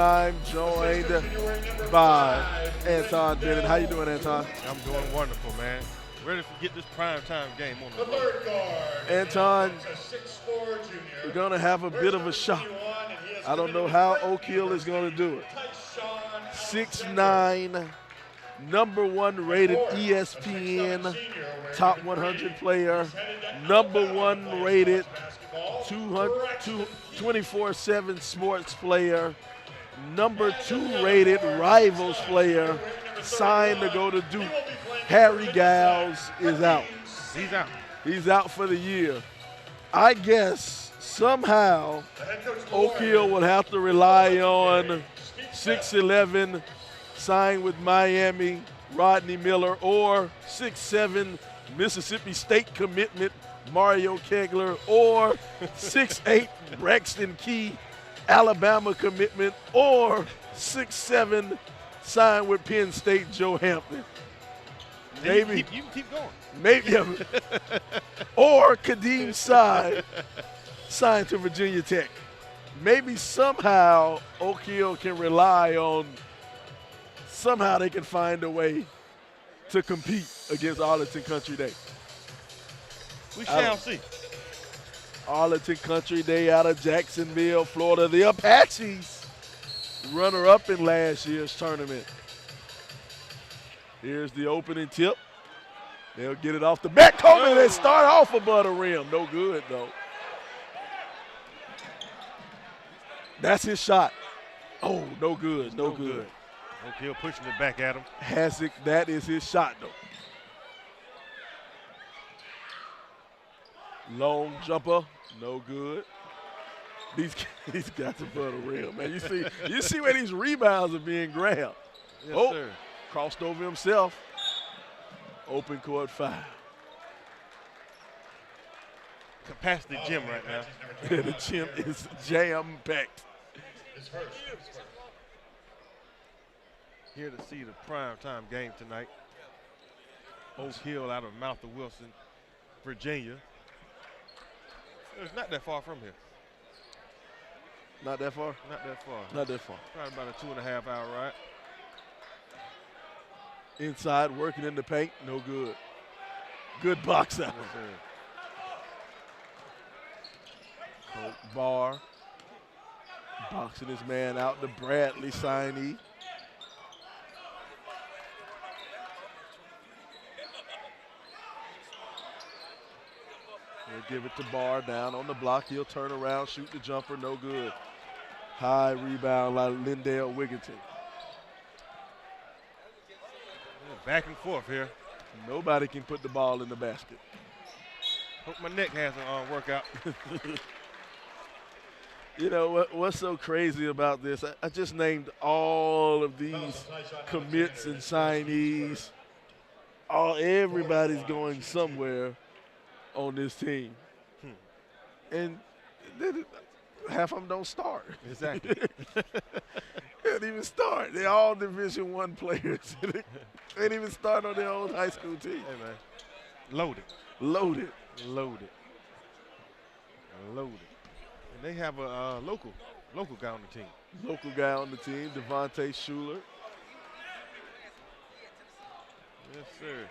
I'm joined by Anton Bennett. How you doing, Anton? I'm doing wonderful, man. Ready to get this primetime game on the road. Anton, we're going to have a bit of a shock. I don't know how Oak Hill is going to do it. 6'9", number one rated ESPN top 100 player, number one rated 24/7 sports player, number two rated Rivals player, signed to go to Duke. Harry Giles is out. He's out. He's out for the year. I guess somehow Oak Hill will have to rely on 6'11", signed with Miami, Rodney Miller, or 6'7", Mississippi State commitment, Mario Kegler, or 6'8", Braxton Key, Alabama commitment, or 6'7", signed with Penn State, Joe Hampton. Maybe you can keep going. Maybe, or Kadeem Sy, signed to Virginia Tech. Maybe somehow Oak Hill can rely on, somehow they can find a way to compete against Arlington Country Day. We shall see. Arlington Country Day out of Jacksonville, Florida. The Apaches, runner-up in last year's tournament. Here's the opening tip. They'll get it off the back. Coleman, they start off above the rim. No good, though. That's his shot. Oh, no good, no good. Oak Hill pushing it back at him. Hasek, that is his shot, though. Long jumper, no good. These guys above the rim, man. You see where these rebounds are being grabbed. Yes, sir. Crossed over himself. Open court foul. Capacity gym right now. The gym is jam-packed. Here to see the primetime game tonight. Oak Hill out of Martha Wilson, Virginia. It's not that far from here. Not that far? Not that far. Not that far. Probably about a 2.5-hour ride. Inside, working in the paint, no good. Good box out. Colt Barr boxing his man out, the Bradley signee. He'll give it to Barr down on the block. He'll turn around, shoot the jumper, no good. High rebound like Lindale Wigginton. Back and forth here. Nobody can put the ball in the basket. Hope my neck hasn't worked out. You know what's so crazy about this? I just named all of these commits and signees. Everybody's going somewhere on this team. And half of them don't start. Exactly. They don't even start. They're all Division I players. They didn't even start on their own high school team. Hey, man. Loaded. Loaded. Loaded. Loaded. And they have a local guy on the team. Local guy on the team, Devontae Schuler. Yes, sir.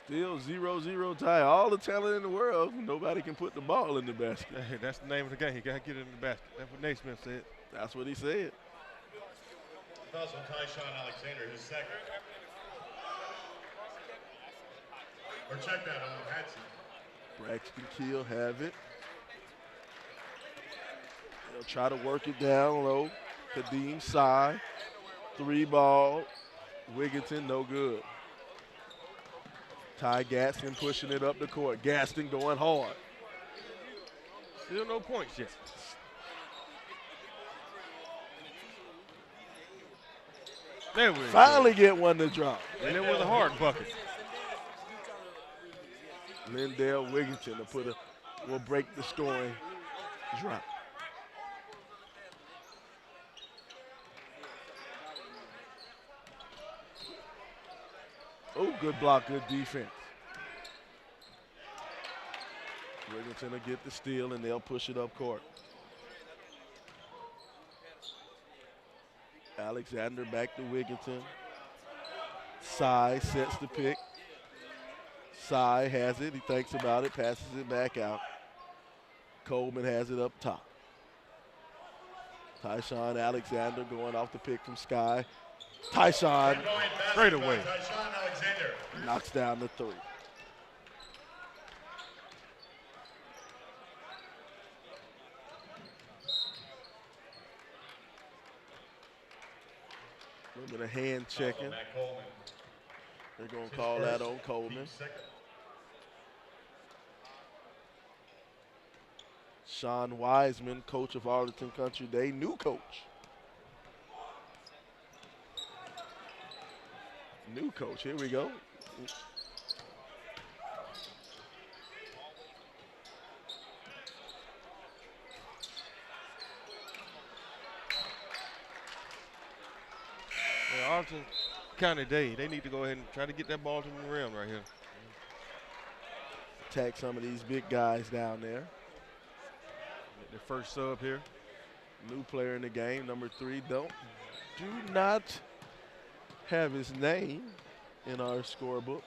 Still 0-0 tie. All the talent in the world. Nobody can put the ball in the basket. Hey, that's the name of the game. You got to get it in the basket. That's what Naismith said. That's what he said. Also, Tyshawn Alexander, his second. Or check that on Hatson. Braxton Keel have it. They'll try to work it down low. Kadeem Sy. 3 ball. Wigginton, no good. Ty Gaston pushing it up the court. Gaston going hard. Still no points yet. There we go. Finally get one to drop. And it was a hard bucket. Lindale Wigginton will break the scoring drop. Oh, good block, good defense. Wigginton will get the steal, and they'll push it up court. Alexander back to Wigginton. Cy sets the pick. Cy has it. He thinks about it, passes it back out. Coleman has it up top. Tyshawn Alexander going off the pick from Sky. Tyshawn straight away knocks down the three. A little bit of hand checking. They're going to call that on Coleman. Sean Wiseman, coach of Arlington Country Day, new coach. New coach, here we go. Yeah, Arlington County Day, they need to go ahead and try to get that ball to the rim right here. Attack some of these big guys down there. Get their first sub here. New player in the game, number 3. Do not have his name in our scorebook.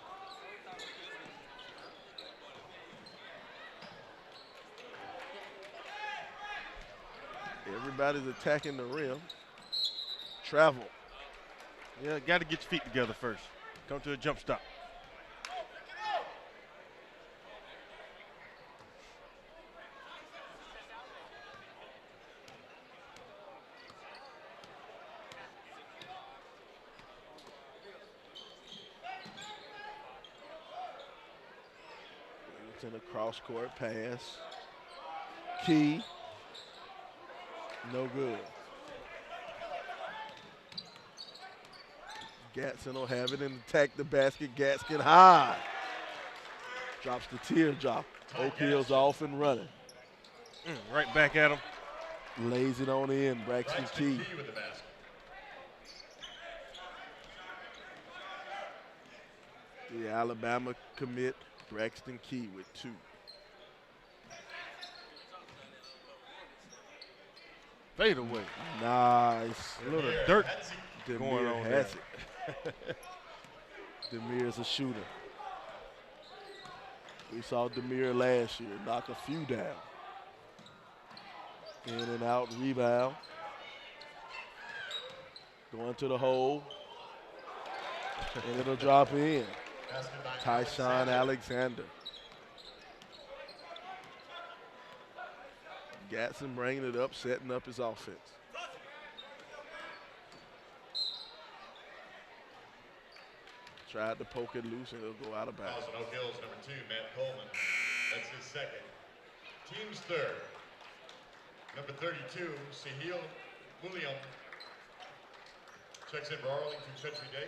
Everybody's attacking the rim. Travel. Yeah, got to get your feet together first. Come to a jump stop. It's in a cross-court pass. Key. No good. Gatson will have it and attack the basket. Gatskin high. Drops the teardrop. Oak Hill's off and running. Right back at him. Lays it on in. Braxton Key. with the basket. The Alabama commit. Braxton Key with 2. Fade away. Nice. A little dirt Demir going on has there. it. Demir's a shooter. We saw Demir last year knock a few down. In and out rebound. Going to the hole. And it'll drop in. Tyshawn Alexander. Gatson bringing it up, setting up his offense. Tried to poke it loose and it'll go out of bounds. Oak Hill's number 2, Matt Coleman. That's his second. Team's third. Number 32, Sahil William. Checks in for Arlington Country Day.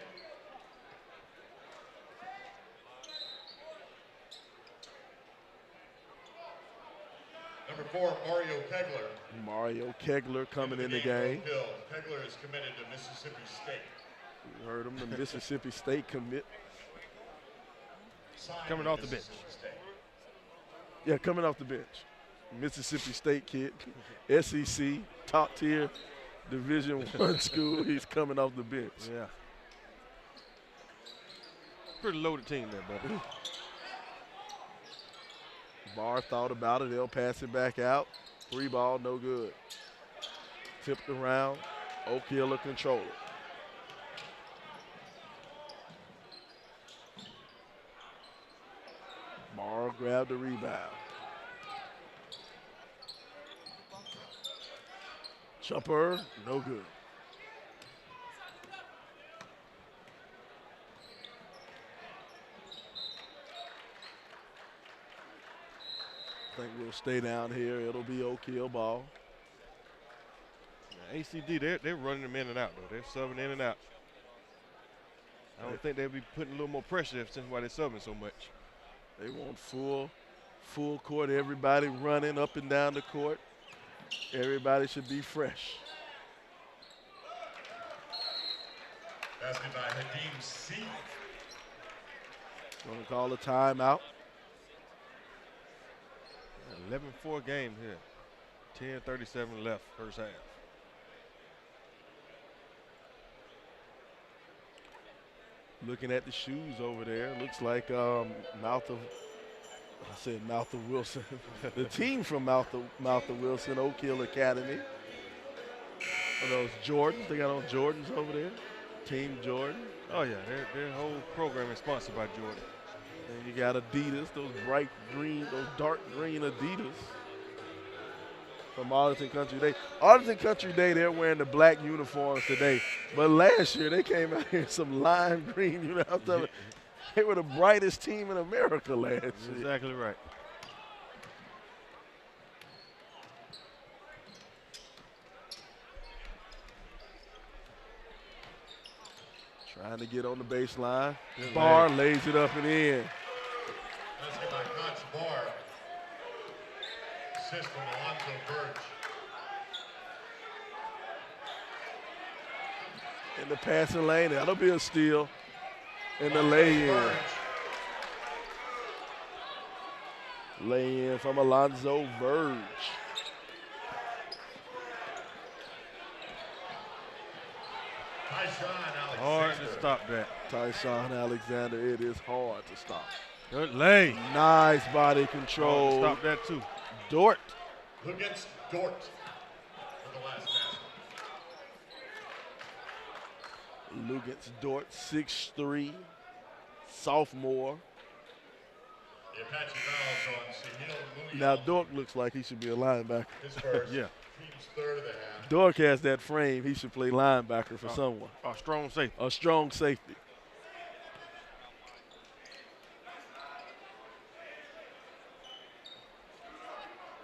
Number 4, Mario Kegler. Mario Kegler coming in the game. Kegler is committed to Mississippi State. You heard him, the Mississippi State commit. Coming off the bench. Yeah, coming off the bench. Mississippi State kid, SEC, top tier, Division I school. He's coming off the bench. Yeah. Pretty loaded team there, buddy. Barr thought about it. They'll pass it back out. 3 ball, no good. Tipped around. Oak Hill will control it. Barr grabbed the rebound. Jumper, no good. I think we'll stay down here. It'll be Oak Hill ball. Yeah, ACD, they're running them in and out, though. They're subbing in and out. I don't think they'll be putting a little more pressure since why they're subbing so much. They want full court, everybody running up and down the court. Everybody should be fresh. Basket by Hadim C. Going to call a timeout. 11-4 game here. 10:37 left, first half. Looking at the shoes over there, looks like Mouth of Wilson. The team from Mouth of Wilson, Oak Hill Academy. Are those Jordans? They got on Jordans over there. Team Jordan. Oh yeah, their whole program is sponsored by Jordan. And you got Adidas, those bright green, those dark green Adidas from Arlington Country Day. Arlington Country Day, they're wearing the black uniforms today. But last year, they came out here in some lime green uniforms. They were the brightest team in America last year. Exactly right. Trying to get on the baseline. Barr lays it up and in. Let's get by Cox Barr. Assist from Alonzo Burge. In the passing lane, that'll be a steal. In the lay-in. Lay-in from Alonzo Verge. Hard to stop that. Tyshawn Alexander, it is hard to stop. Good lay. Nice body control. Stop that too. Dort. Lugens Dort for the last basket. Lugens Dort, 6'3", sophomore. The Apache fouls on Sahil Munoz. Now Dort looks like he should be a linebacker. His first. Yeah. Team's third of the half. Dort has that frame. He should play linebacker for someone. A strong safety. A strong safety.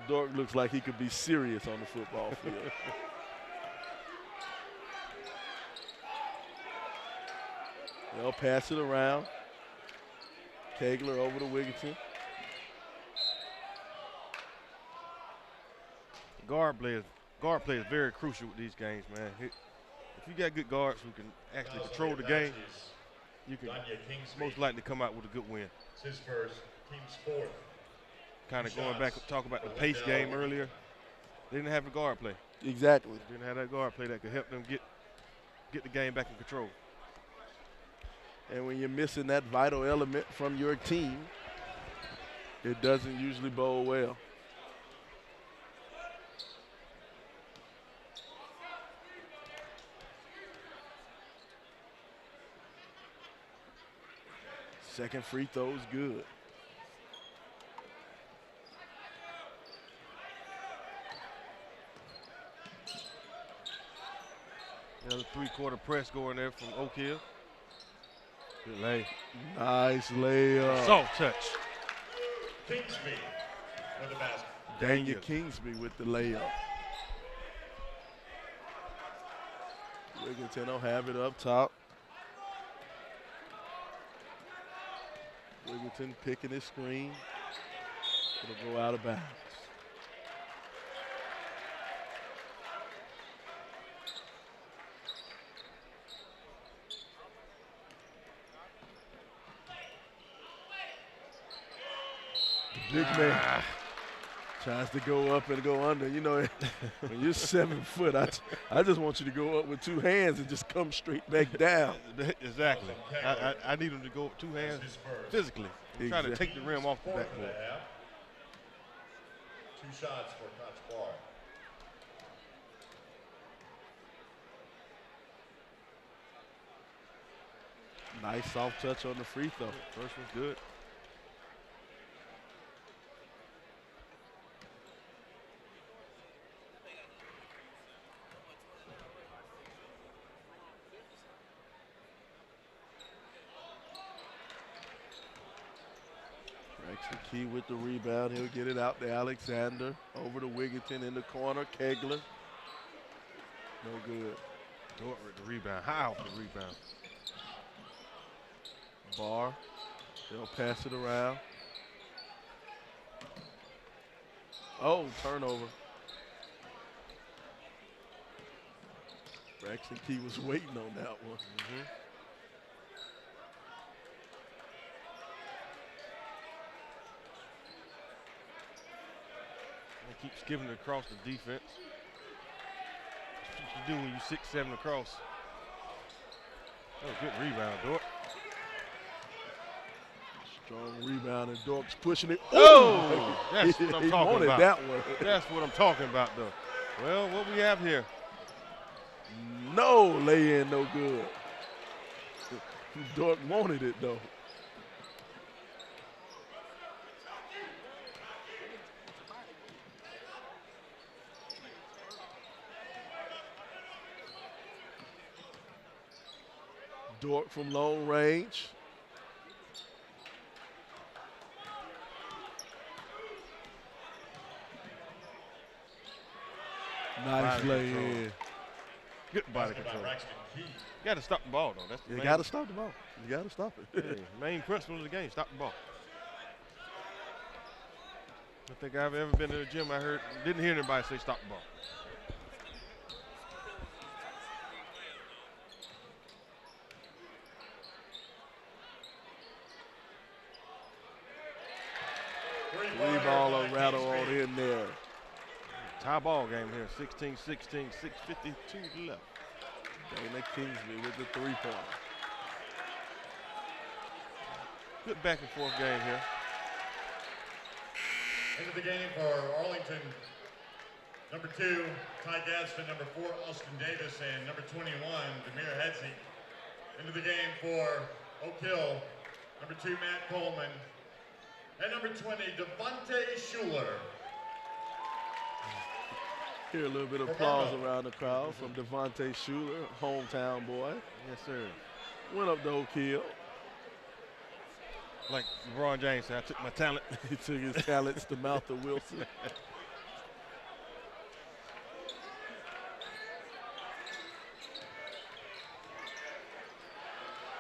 Dort looks like he could be serious on the football field. They'll pass it around. Kegler over to Wigginton. Guard play is very crucial with these games, man. If you got good guards who can actually control the game, you can most likely come out with a good win. It's his first, team's fourth. Kind of going back, talk about the pace game earlier. They didn't have a guard play. Exactly. Didn't have that guard play that could help them get the game back in control. And when you're missing that vital element from your team, it doesn't usually bode well. Second free throw is good. Another three-quarter press going there from Oak Hill. Good lay. Nice layup. Soft touch. Kingsby with the basket. Daniel Kingsby with the layup. Wigginton will have it up top. Wigginton picking his screen. It'll go out of bounds. Big man tries to go up and go under. You know, when you're 7 foot, I just want you to go up with two hands and just come straight back down. Exactly. I need him to go up two hands physically. Exactly. Trying to take the rim off the backboard. 2 shots for Coach Barr. Nice soft touch on the free throw. First one's good. Key with the rebound. He'll get it out to Alexander. Over to Wigginton in the corner. Kegler. No good. Dort with the rebound. High off the rebound. Barr. They'll pass it around. Oh, turnover. Braxton Key was waiting on that one. They keep skipping it across the defense. That's what you do when you 6'7" across. That was a good rebound, Dort. Strong rebound, and Dork's pushing it. Oh! That's what I'm he talking wanted about. that one. That's what I'm talking about, though. Well, what we have here? No lay-in, no good. Dork wanted it, though. Dork from long range. Nice Body lay control. in. Good body control. You got to stop the ball, though. That's the You main, got to stop the ball. You got to stop it. hey, main principle of the game, stop the ball. I don't think I've ever been to the gym. Didn't hear anybody say stop the ball. Three ball or rattle on in there. Tie ball game here, 16-16, 6:52 left. Dana Kingsley with the three-pointer. Good back and forth game here. Into the game for Arlington, number 2, Ty Gadsden, number 4, Austin Davis, and number 21, Demir Hedsey. Into the game for Oak Hill, number 2, Matt Coleman, and number 20, Devontae Schuler. Hear a little bit of applause around the crowd from Devontae Schuler, hometown boy. Yes, sir. Went up to Oak Hill. Like LeBron James said, I took my talent. He took his talents to Martha Wilson.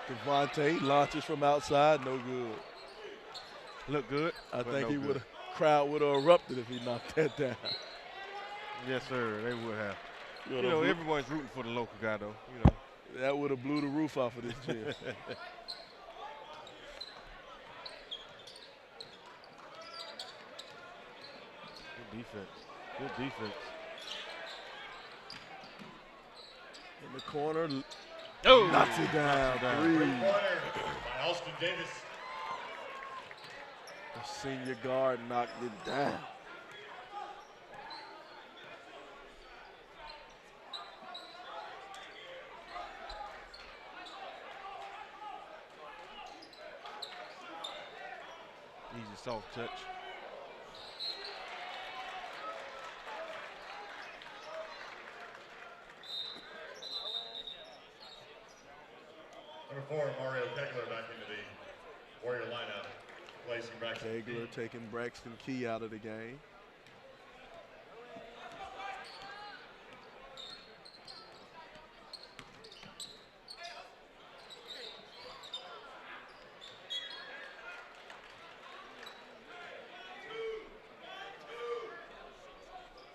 Devontae launches from outside, no good. Look good. I but think no he good. would have crowd would have erupted if he knocked that down. Yes, sir. They would have. You You know, know, everyone's rooting for the local guy, though. You know. that would have blew the roof off of this gym. Good defense. Good defense. In the corner, Oh! knocks it down. Three. Three-pointer by Austin Davis. The senior guard knocked it down. Easy soft touch. Number 4, Mario Kegler back into the Warrior lineup, placing Braxton Kegler Key. taking Braxton Key out of the game.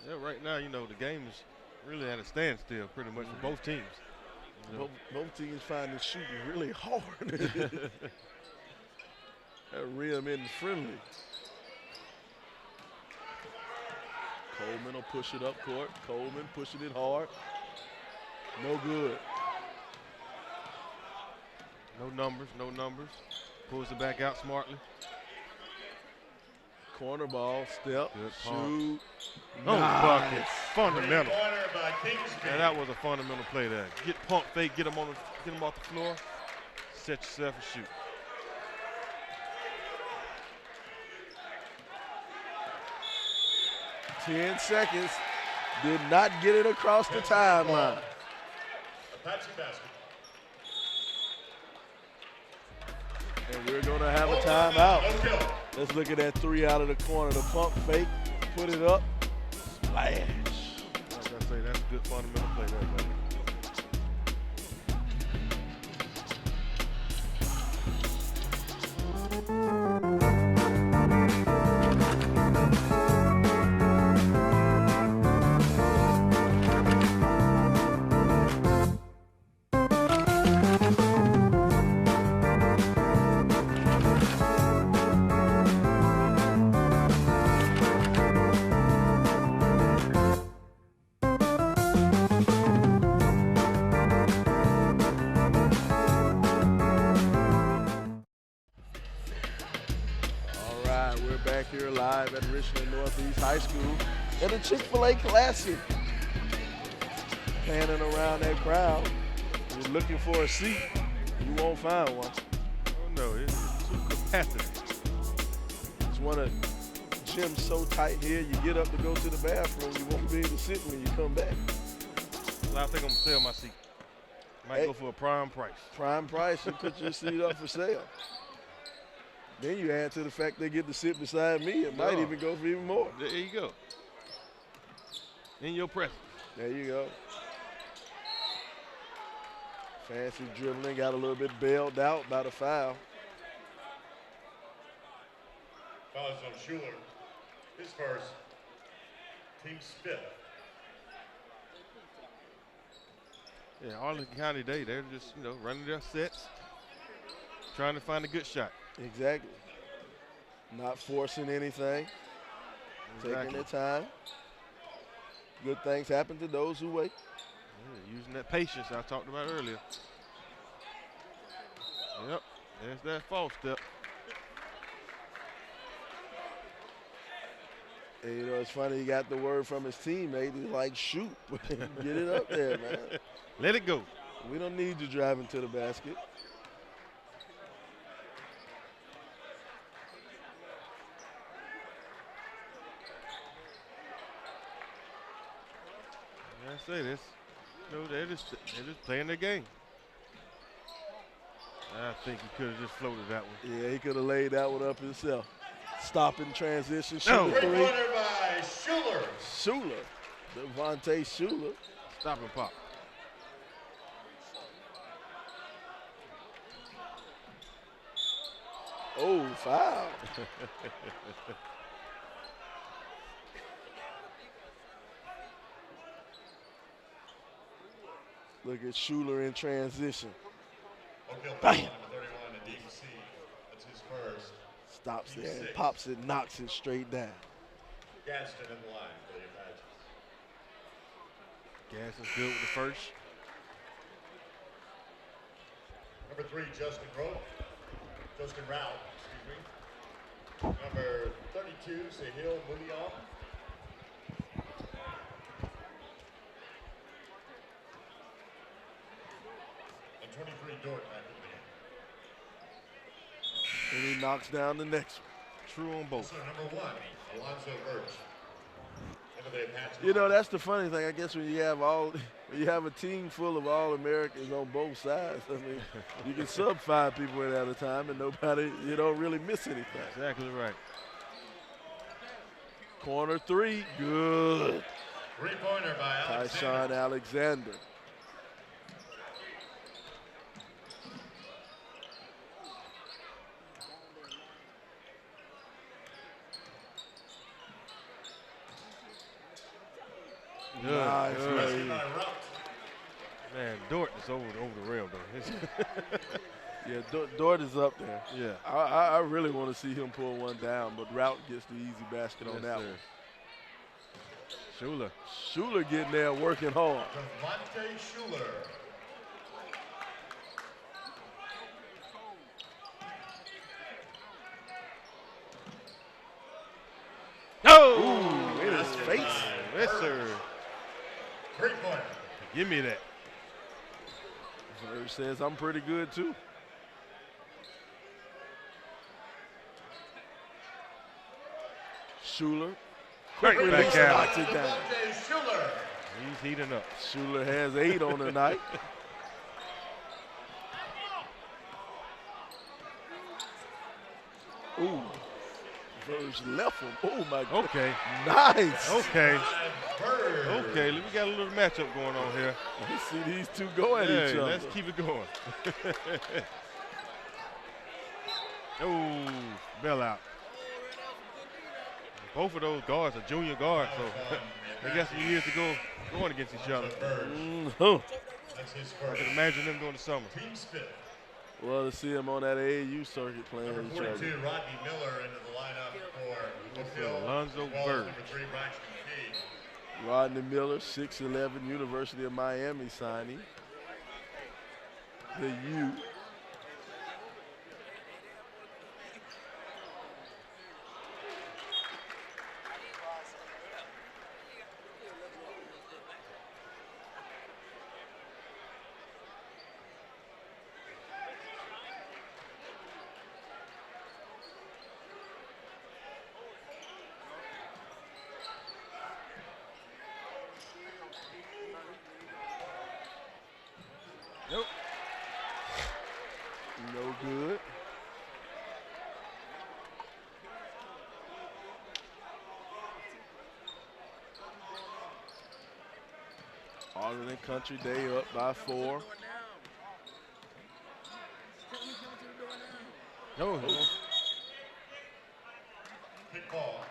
Yeah, right now, you know, the game is really at a standstill pretty much for both teams. You know. Both teams find the shooting really hard. That rim isn't friendly. Coleman will push it up court. Coleman pushing it hard. No good. No numbers, no numbers. Pulls it back out smartly. Corner ball, step, Good pump. shoot. No bucket. Nice. Fundamental. Three-pointer by Kingsby. Yeah, that was a fundamental play there. Get pump fake, get him off the floor, set yourself and shoot. Ten seconds. Did not get it across the timeline. Apache basketball. And we're going to have a timeout. Oak Hill. Let's look at that three out of the corner. The pump fake, put it up, splash. Like I say, that's a good fundamental play there, buddy. right, we're back here live at Richland Northeast High School at a Chick-fil-A Classic. Panning around that crowd. If you're looking for a seat, you won't find one. Oh no, it's too capacity. It's one of gyms so tight here, you get up to go to the bathroom, you won't be able to sit when you come back. Well, I think I'm gonna sell my seat. Might go for a prime price. Prime price, you put your seat up for sale. Then you add to the fact they get to sit beside me, it might even go for even more. There you go. In your presence. There you go. Fancy dribbling, got a little bit bailed out by the foul. Foul is on Schuler. His first. Team Smith. Yeah, Arlington County, they're just, running their sets, trying to find a good shot. Exactly. Not forcing anything. Taking their time. Good things happen to those who wait. Yeah, using that patience I talked about earlier. Yep, there's that false step. And, it's funny, he got the word from his teammate. He's like, shoot, get it up there, man. Let it go. We don't need you driving to the basket. I say this. They're just playing their game. I think he could have just floated that one. Yeah, he could have laid that one up himself. Stopping transition, No. shooting three. Three-pointer by Schuler. Schuler, Devontae Schuler. Stop and pop. Oh, foul. Look at Schuler in transition. O'Gill, Bam. number 31 at DC. That's his first. Stops there and pops it, knocks it straight down. Gaston in the line for the Apaches. Gaston's good with the first. Number 3, Justin Rout, excuse me. Number 32, Sahil Mudial. And 23, Dort back in the game. And he knocks down the next one. True on both. So number 1, Alonzo Birch. Into the Apache. That's the funny thing. I guess when you have a team full of All-Americans on both sides, I mean, you can sub 5 people at a time and you don't really miss anything. Exactly right. Corner 3, good. Three-pointer by Tyshawn Alexander. Good. Nice, Good. man. Man, Dort is over the rail, though. Yeah, Dort is up there. Yeah. I really want to see him pull one down, but Rout gets the easy basket on that one. Schuler. Schuler getting there, working hard. Devontae Schuler. Oh! In his face. Yes, sir. Three-pointer. Give me that. Verge says I'm pretty good too. Schuler. Quick Right release, back out. knocks it down. Devontae Schuler. He's heating up. Schuler has 8 on the night. Ooh. Verge left him. Oh my God. Okay. Nice. Okay. Bird. Okay. We got a little matchup going on here. Let's see these two go at each Hey, other. let's keep it going. Oh, bell out. Both of those guards are junior guards, so they got some years to go going against each other. That's his I first. can imagine them during the summer. Team Smith. Well, to see him on that AAU circuit playing Number each other. 42, Rodney Miller into the lineup for O'Gill. Alonzo as well as Bird. Number 3, Braxton Key. Rodney Miller, 6'11", University of Miami signing. The U. good. Arlington Country Day up by 4. No. Kick ball.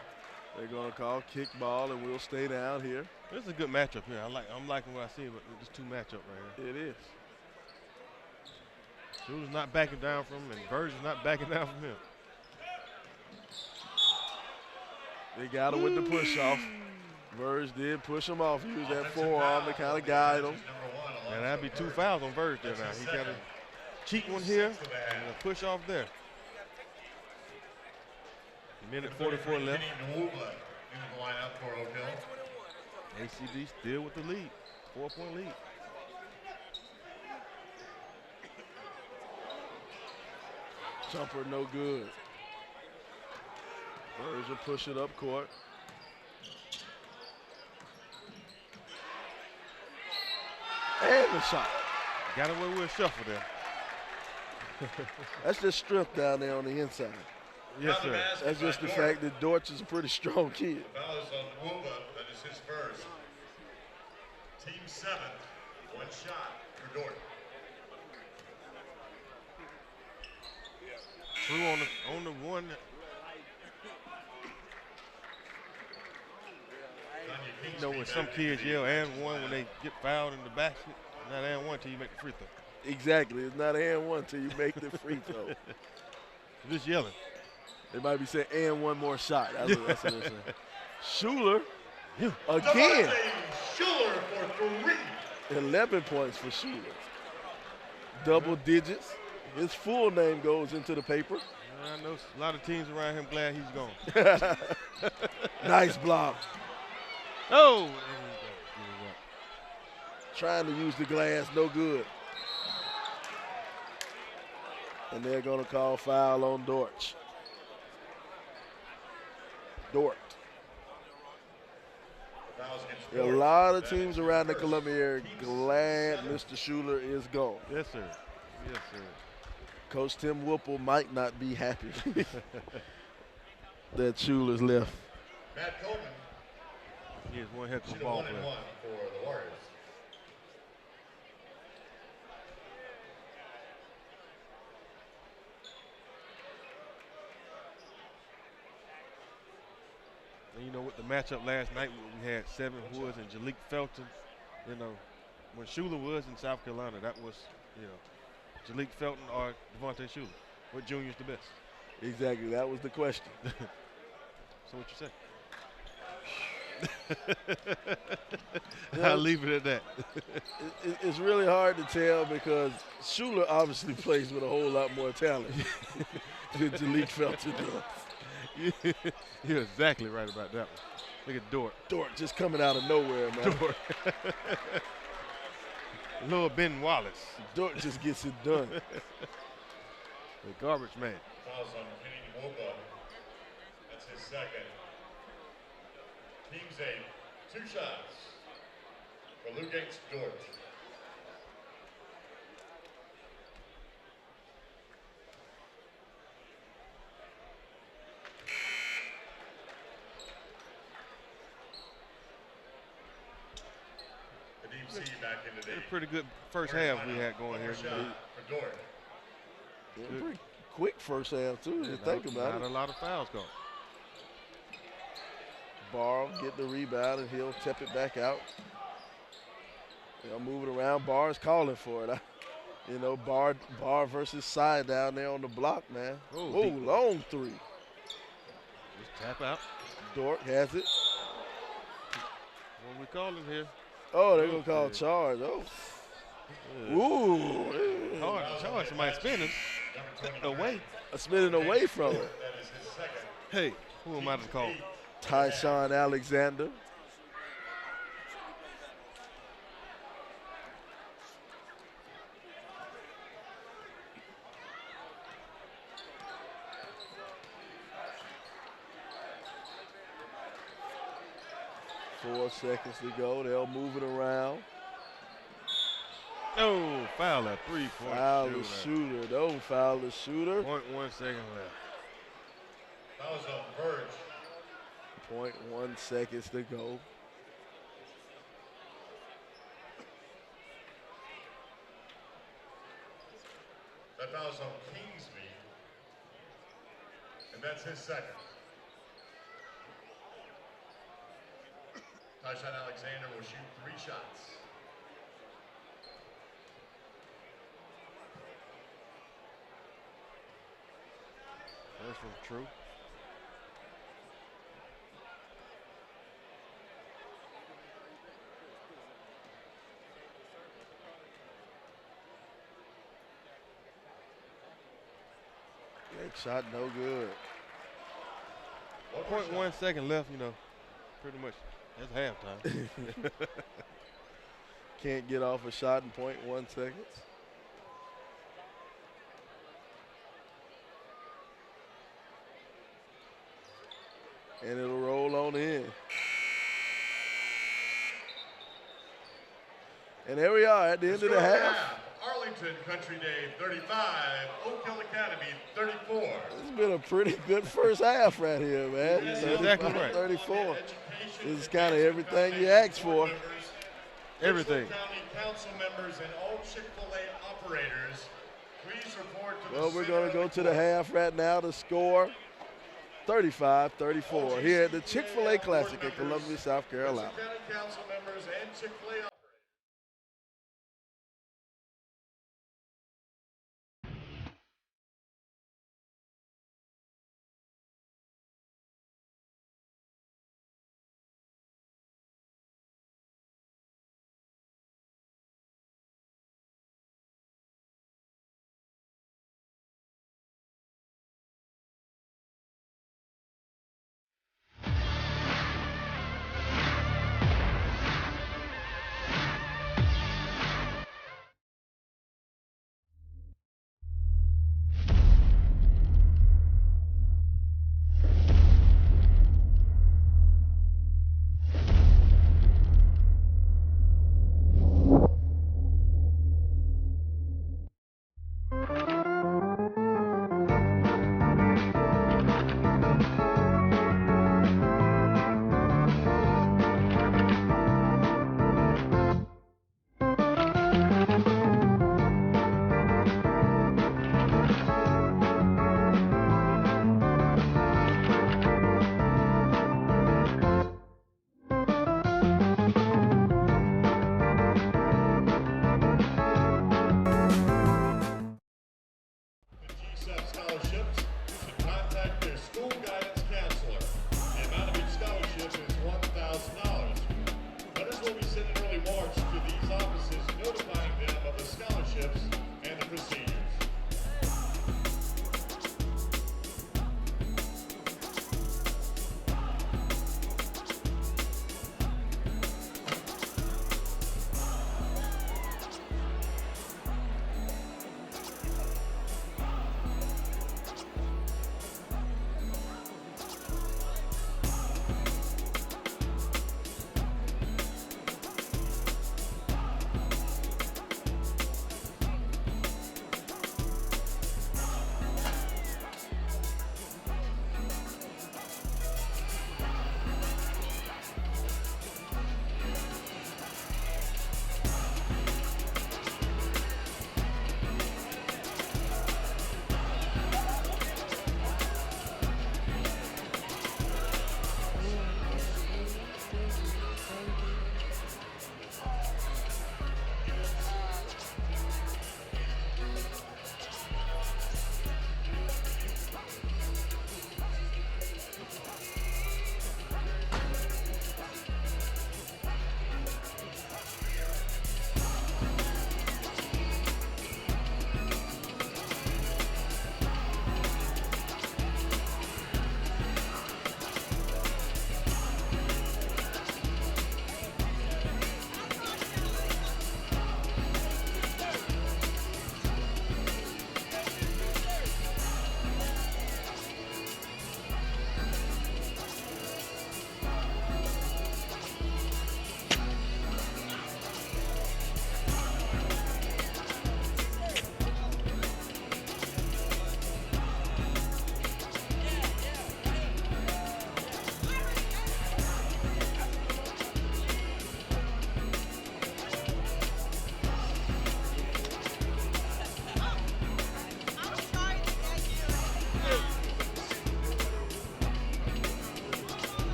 They're going to call kick ball, and we'll stay down here. This is a good matchup here. I'm liking what I see, but this 2 matchup right here. It is. Schuler's not backing down from him, and Verge is not backing down from him. They got him with the push off. Verge did push him off. Use that forearm to kind of guide him. And that'd be 2 fouls on Verge there now. He got a cheat one here and a push off there. Minute 44 left. ACD still with the lead. 4-point lead. Jumper no good. Verge will push it up court. And the shot. Got away with a shuffle there. That's just strength down there on the inside. Yes, sir. That's just the fact that Dortch is a pretty strong kid. The foul is on Wumba. That is his first. Team 7, 1 shot for Dort. Through on the one. You know when some kids yell and one when they get fouled in the basket, not and one till you make the free throw. Exactly. It's not and one till you make the free throw. Just yelling. They might be saying and one more shot. That's what they're saying. Schuler again. Schuler for 3. 11 points for Schuler. Double digits. His full name goes into the paper. I know a lot of teams around him glad he's gone. Nice block. Oh! Trying to use the glass, no good. And they're going to call foul on Dortch. Dort. There are a lot of teams around the Columbia area glad Mr. Schuler is gone. Yes, sir. Yes, sir. Coach Tim Whipple might not be happy that Schuler's left. Matt Coleman. He is one heck of a ball player. 1-1 for the Warriors. And you know, with the matchup last night, we had Seven Woods and Jalik Felton. You know, when Schuler was in South Carolina, that was, you know, Jalik Felton or Devontae Schuler. What junior's the best? Exactly, that was the question. So what you say? I'll leave it at that. It's really hard to tell because Schuler obviously plays with a whole lot more talent than Jalik Felton does. You're exactly right about that one. Look at Dort. Dort just coming out of nowhere, man. Dort. Little Ben Wallace. Dort just gets it done. The garbage man. Fouls on Kenny Wumba. That's his second. Team's 8, 2 shots for Luke Gates Dort. The deep sea back into the Pretty good first half we had going here. shot for Dort. Yeah, pretty quick first half, too, if you think about Not it. a lot of fouls going. Barr will get the rebound, and he'll tip it back out. They'll move it around. Barr's calling for it. You know, Barr versus Side down there on the block, man. Oh, long three. Just tap out. Dort has it. What we calling here? Oh, they're going to call charge. Oh. Ooh. Charge somebody spinning away. A spinning away from it. That is his second. Hey, who am I to call? Tyshawn Alexander. Four seconds to go. They'll move it around. Oh, foul at 3-point Foul shooter. the shooter. Don't foul the shooter. 0.1 second left. That was on the verge. 0.1 seconds to go. That foul was on Kingsby. And that's his second. Tyshawn Alexander will shoot 3 shots. First one's true. Next shot, no good. 0.1 second left, pretty much. That's halftime. Can't get off a shot in 0.1 seconds. And it'll roll on in. And there we are at the end of the half. Arlington Country Day 35, Oak Hill Academy 34. It's been a pretty good first half right here, man. Yeah, exactly right. 34. This is kind of everything you asked for. Everything. County council members and all Chick-fil-A operators, please report to the Well, we're going to go to the half right now. The score, 35-34 here at the Chick-fil-A Classic in Columbia, South Carolina. County council members and Chick-fil-A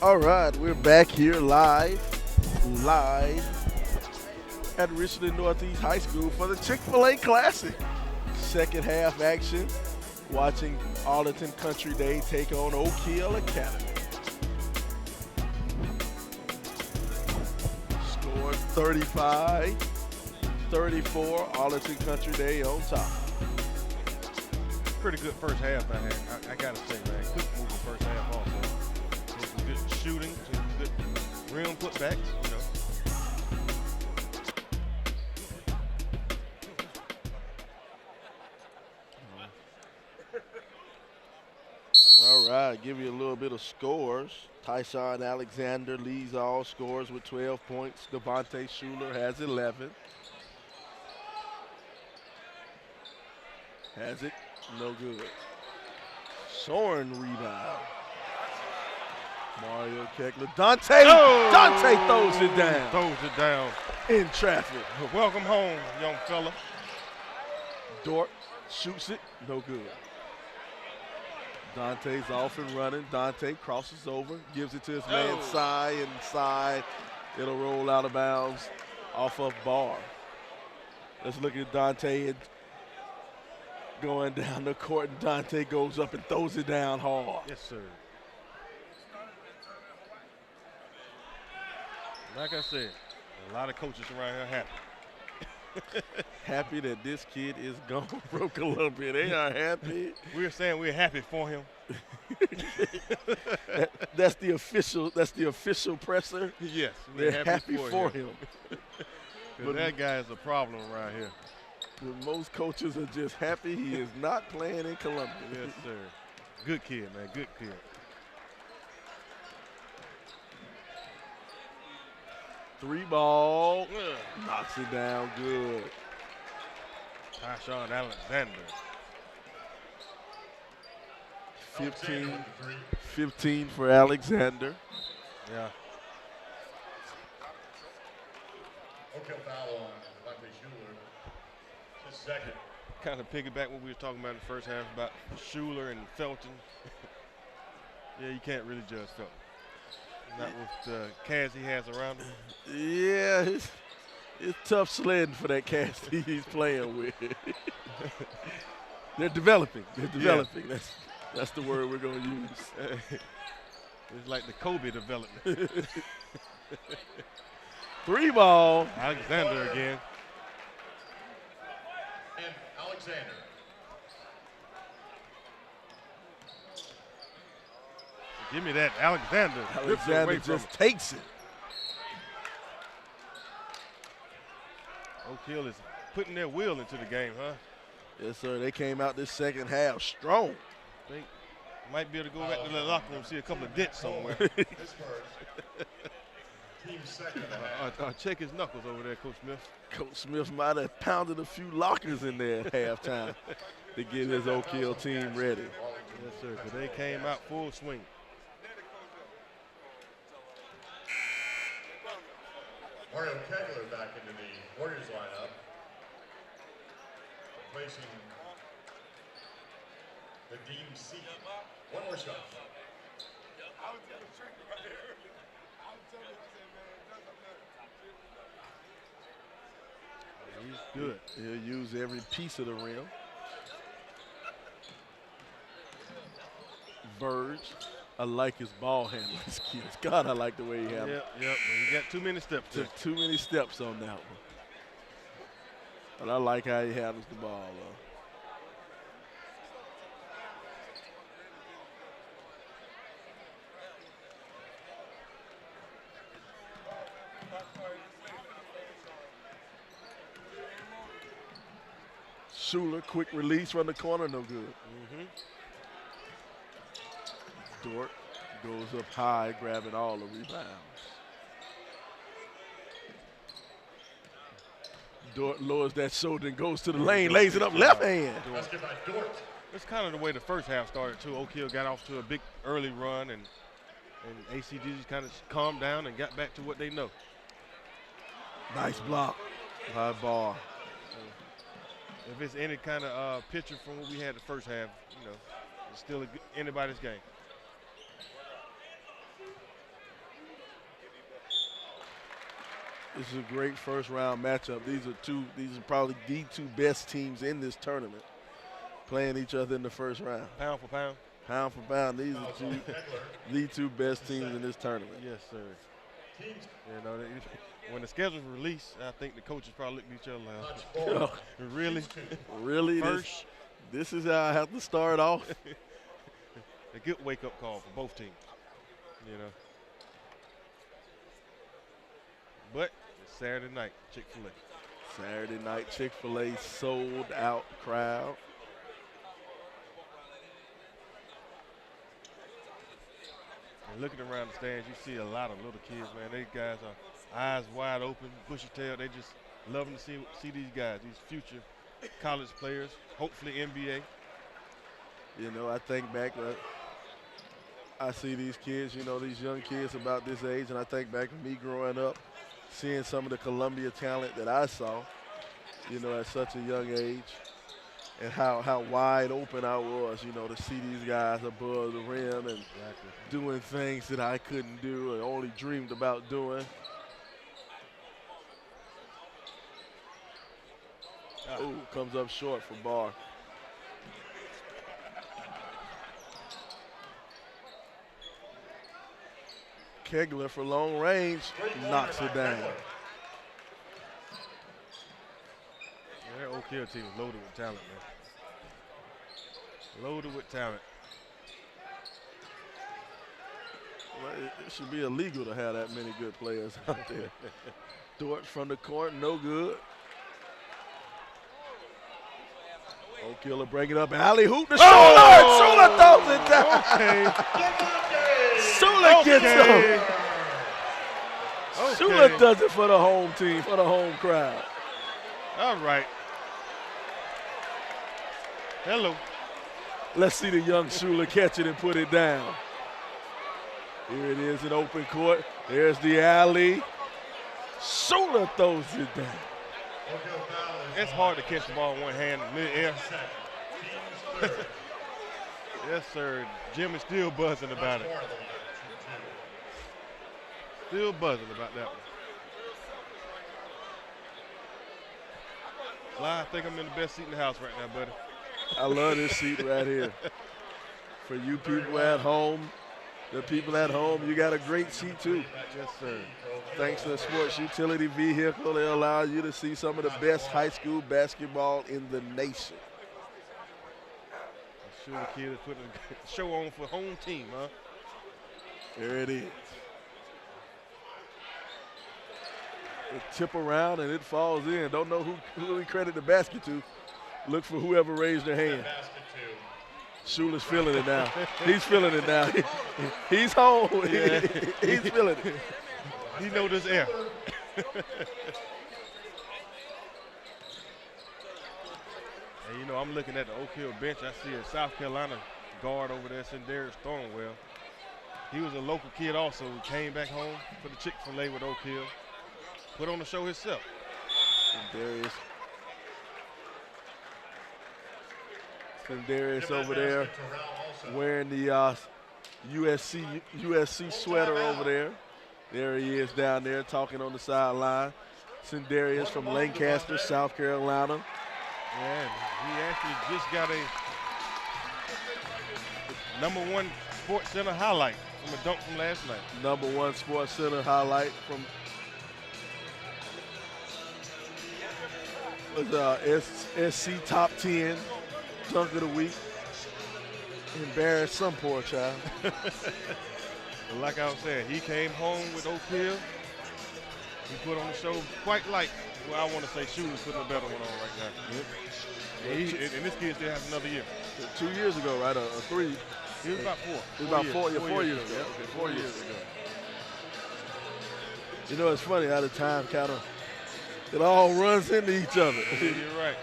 All right, we're back here live at Richland Northeast High School for the Chick-fil-A Classic. Second half action, watching Arlington Country Day take on Oak Hill Academy. Score 35-34, Arlington Country Day on top. Pretty good first half I had. I gotta say, man, good move the first half also. Some good shooting, some good rim putbacks, you know. All right, give you a little bit of scores. Tyshawn Alexander leads all scores with 12 points. Devontae Schuler has 11. Has it? No good. Soren rebound. Mario Keckler. Dante! Oh! Dante throws it down. Throws it down. In traffic. Welcome home, young fella. Dort shoots it. No good. Dante's off and running. Dante crosses over, gives it to his man Cy inside. It'll roll out of bounds off of Barr. Let's look at Dante and going down the court, and Dante goes up and throws it down hard. Yes, sir. Like I said, a lot of coaches around here happy. Happy that this kid is gone from Columbia. They are happy. We're saying we're happy for him. That's the official presser. Yes, They're we're happy for him. But that guy is a problem around here. But most coaches are just happy he is not playing in Columbia. Yes, sir. Good kid, man. Good kid. Three ball. Knocks it down good. Tyshawn Alexander. 15 for Alexander. Yeah. Okay, foul on Devontae Schuler. Just second. Kind of piggyback what we were talking about in the first half about Schuler and Felton. Yeah, you can't really judge Felton. Not with the cast he has around him. Yeah, it's tough sledding for that cast he's playing with. They're developing. Yeah. That's the word we're going to use. It's like the Kobe development. Three ball. Alexander again. And Alexander. Give me that, Alexander. Alexander just takes it. Oak Hill is putting their will into the game, huh? Yes, sir. They came out this second half strong. They might be able to go back to the locker room and see a couple of dents somewhere. Team second. Check his knuckles over there, Coach Smith. Coach Smith might have pounded a few lockers in there at halftime to get his Oak Hill team ready. Yes, sir. But they came out full swing. Mario Keckler back into the Warriors lineup. Replacing the Dean C. One more shot. He's good. He'll use every piece of the rim. Verge. I like his ball handling skills. God, I like the way he handles. Yep. You got too many steps there. Took too many steps on that one. But I like how he handles the ball, though. Schuler, quick release from the corner, no good. Dort goes up high, grabbing all the rebounds. Dort lowers that shoulder and goes to the lane, lays it up left hand. That's kind of the way the first half started, too. Oak Hill got off to a big early run, and ACG just kind of calmed down and got back to what they know. Nice block by Barr. If it's any kind of picture from what we had the first half, it's still anybody's game. This is a great first round matchup. These are probably the two best teams in this tournament playing each other in the first round. Pound for pound. Pound for pound, these are the two best teams in this tournament. Yes, sir. When the schedule's released, I think the coaches probably look at each other like, really? Really? First? This is how I have to start off? A good wake-up call for both teams, But it's Saturday night, Chick-fil-A. Saturday night, Chick-fil-A sold out crowd. And looking around the stands, you see a lot of little kids, man. These guys are eyes wide open, bushy tail. They just loving to see these guys, these future college players, hopefully NBA. I think back, I see these kids, these young kids about this age, and I think back to me growing up, seeing some of the Columbia talent that I saw, at such a young age, and how wide open I was, to see these guys above the rim and doing things that I couldn't do and only dreamed about doing. Ooh, comes up short for Barr. Kegler for long range, knocks it down. That Oak Hill team is loaded with talent, man. Loaded with talent. Well, it should be illegal to have that many good players out there. Dort from the court, no good. Oak Hill will bring it up. Alley hoop to Schuler. Schuler throws it down. Schuler gets him. Schuler does it for the home team, for the home crowd. All right. Hello. Let's see the young Schuler catch it and put it down. Here it is in open court. There's the alley. Schuler throws it down. It's hard to catch the ball in one hand in mid-air. Yes, sir. Jim is still buzzing about it. Still buzzing about that one. Fly, I think I'm in the best seat in the house right now, buddy. I love this seat right here. For you people at home, the people at home, you got a great seat too. Yes, sir. Thanks to the sports utility vehicle, they allow you to see some of the best high school basketball in the nation. I'm sure the kid is putting a show on for home team, huh? There it is. The tip around and it falls in. Don't know who we credit the basket to. Look for whoever raised their hand. Schuler's feeling it now. He's feeling it now. He's home. Yeah. He's feeling it. He knows this air. And I'm looking at the Oak Hill bench. I see a South Carolina guard over there, Sindarius Thornwell. He was a local kid also who came back home for the Chick-fil-A with Oak Hill. Put on the show himself. Sindarius over there wearing the USC sweater over there. There he is down there talking on the sideline. Sendarius from Lancaster, South Carolina. And he actually just got a #1 Sports Center highlight from a dunk from last night. #1 Sports Center highlight from SC Top 10 Dunk of the Week. Embarrassed some poor child. But like I was saying, he came home with Oak Hill. He put on the show quite like, well, I want to say Shooter's putting a better one on right now. Yep. And this kid still has another year. 2 years ago, right? Or 3. He was about 4. He was about 4 years ago. Yep. Okay, 4 years ago. You know, it's funny how the time kind of, it all runs into each other. You're right.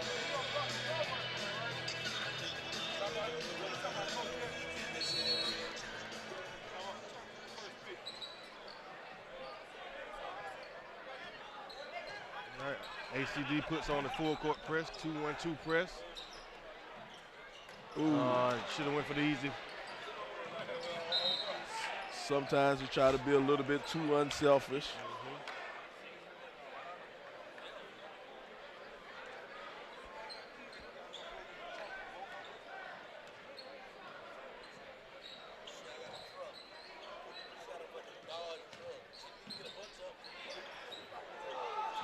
All right. ACD puts on the full court press, 2-1-2 press. Should have went for the easy. Sometimes you try to be a little bit too unselfish.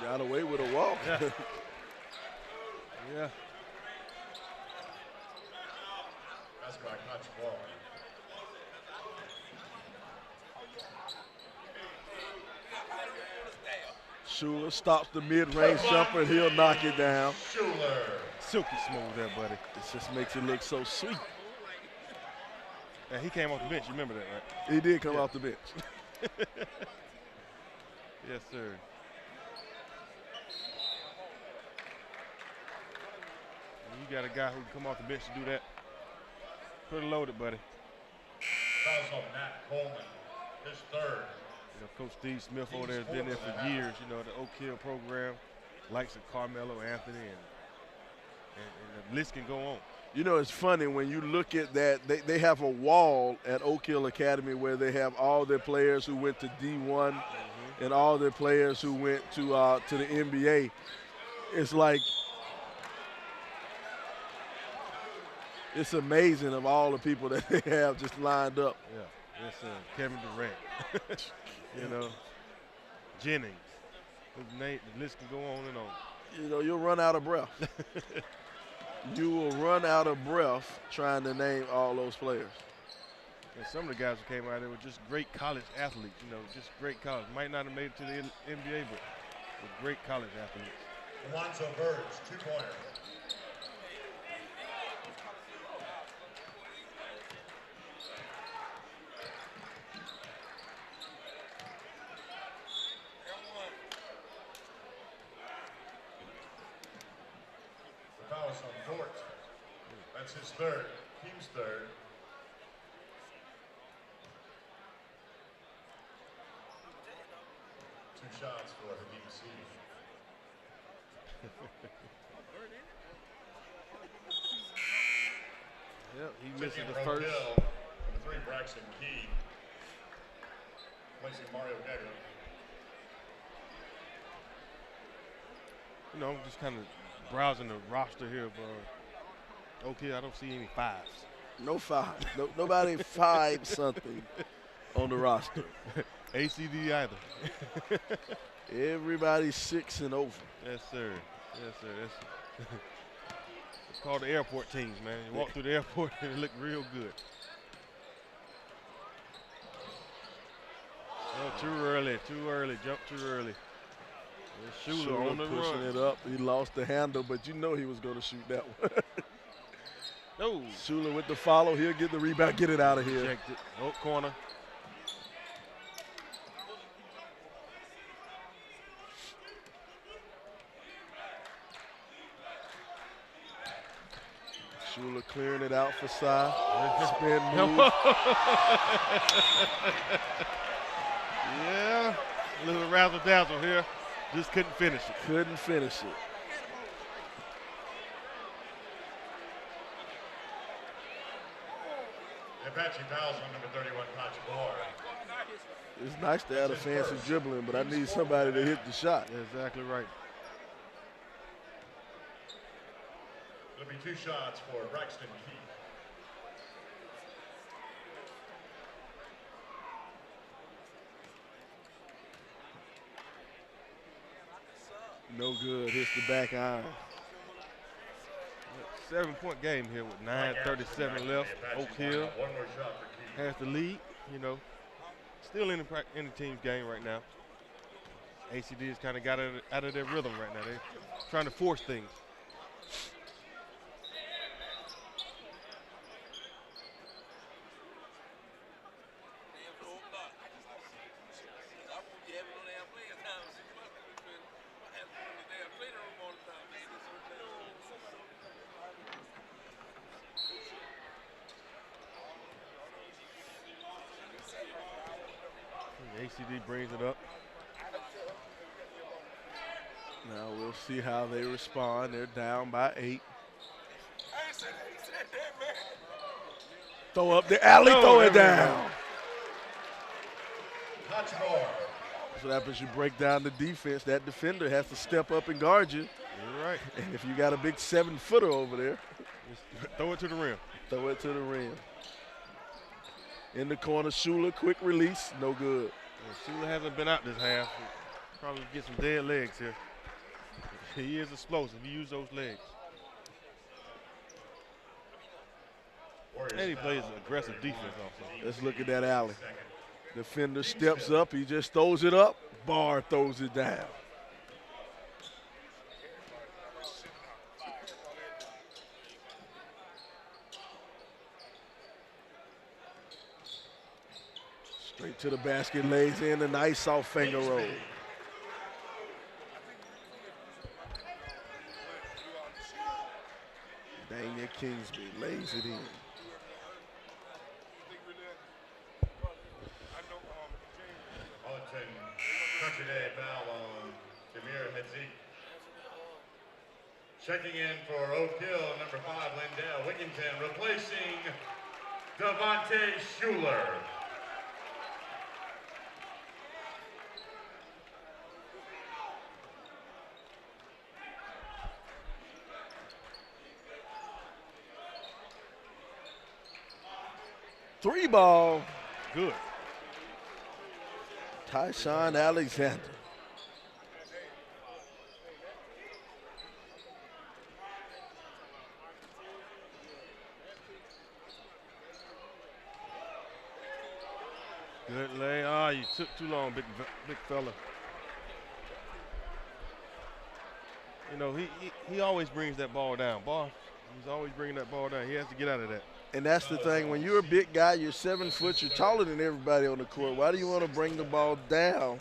Got away with a walk. Yeah. Yeah. Basketball catch ball. Schuler stops the mid-range jumper and he'll knock it down. Schuler. Silky smooth there, buddy. It just makes it look so sweet. And he came off the bench, you remember that, right? He did come off the bench. Yes, sir. And you got a guy who can come off the bench to do that. Pretty loaded, buddy. Fouls on Matt Coleman. His third. You know, Coach Steve Smith over there has been there for years. You know, the Oak Hill program, likes of Carmelo Anthony, and the list can go on. You know, it's funny when you look at that, they have a wall at Oak Hill Academy where they have all their players who went to D1 and all their players who went to the NBA. It's like, it's amazing of all the people that they have just lined up. Yeah, yes, sir. Kevin Durant, you know, Jennings. The list can go on and on. You know, you'll run out of breath. You will run out of breath trying to name all those players. And some of the guys who came out there were just great college athletes, you know, just great college. Might not have made it to the NBA, but great college athletes. Alonzo Burge, 2-pointer. The foul is on Dort. That's his third, team's third. Two shots for the DBC. Yep, he misses the Road first. Hill, number 3, Braxton Key. Placing Mario Gagger. You know, I'm just kind of browsing the roster here, but okay, I don't see any 5s. No 5. Nobody 5 something on the roster. ACD either. Everybody's 6 and over. Yes, sir. Yes, sir. It's called the airport teams, man. You walk through the airport and it look real good. Oh, too early. Jump too early. Shooter on the pushing run. it up. He lost the handle, but you know he was going to shoot that one. No. Schuler with the follow. He'll get the rebound. Get it out of here. Checked it. Oh, corner. Schuler clearing it out for Cy. Spin move. Yeah. A little razzle-dazzle here. Just couldn't finish it. Couldn't finish it. Apache fouls on number 31, Pachibor. It's nice to have a fancy dribbling, but I need somebody to hit the shot. Exactly right. It'll be 2 shots for Braxton Keith. No good. Hits the back iron. 7-point game here with 9:37 left. Oak Hill One more shot for Keith. has the lead. You know, still in the team's game right now. ACD has kind of got out of their rhythm right now. They're trying to force things. ACD brings it up. Now we'll see how they respond. They're down by 8. Throw up the alley, throw it down. Pachibor. That's what happens. You break down the defense. That defender has to step up and guard you. You're right. And if you got a big 7-footer over there, Just throw it to the rim. throw it to the rim. In the corner, Schuler, quick release, no good. Schuler hasn't been out this half. Probably get some dead legs here. He is explosive. He uses those legs. And he plays aggressive defense also. Let's look at that alley. Defender steps up. He just throws it up. Barr throws it down. Straight to the basket, lays in a nice soft finger roll. Daniel Kingsby lays it in. Arlington Country Day foul on Demir Hedzik. Checking in for Oak Hill, number 5, Lindell Wigginton, replacing Devontae Schuler. Three ball, Good. Tyshawn Alexander. Good lay. Ah, you took too long, big fella. You know, he always brings that ball down. He's always bringing that ball down. He has to get out of that. And that's the thing. When you're a big guy, you're 7 foot, you're taller than everybody on the court. Why do you want to bring the ball down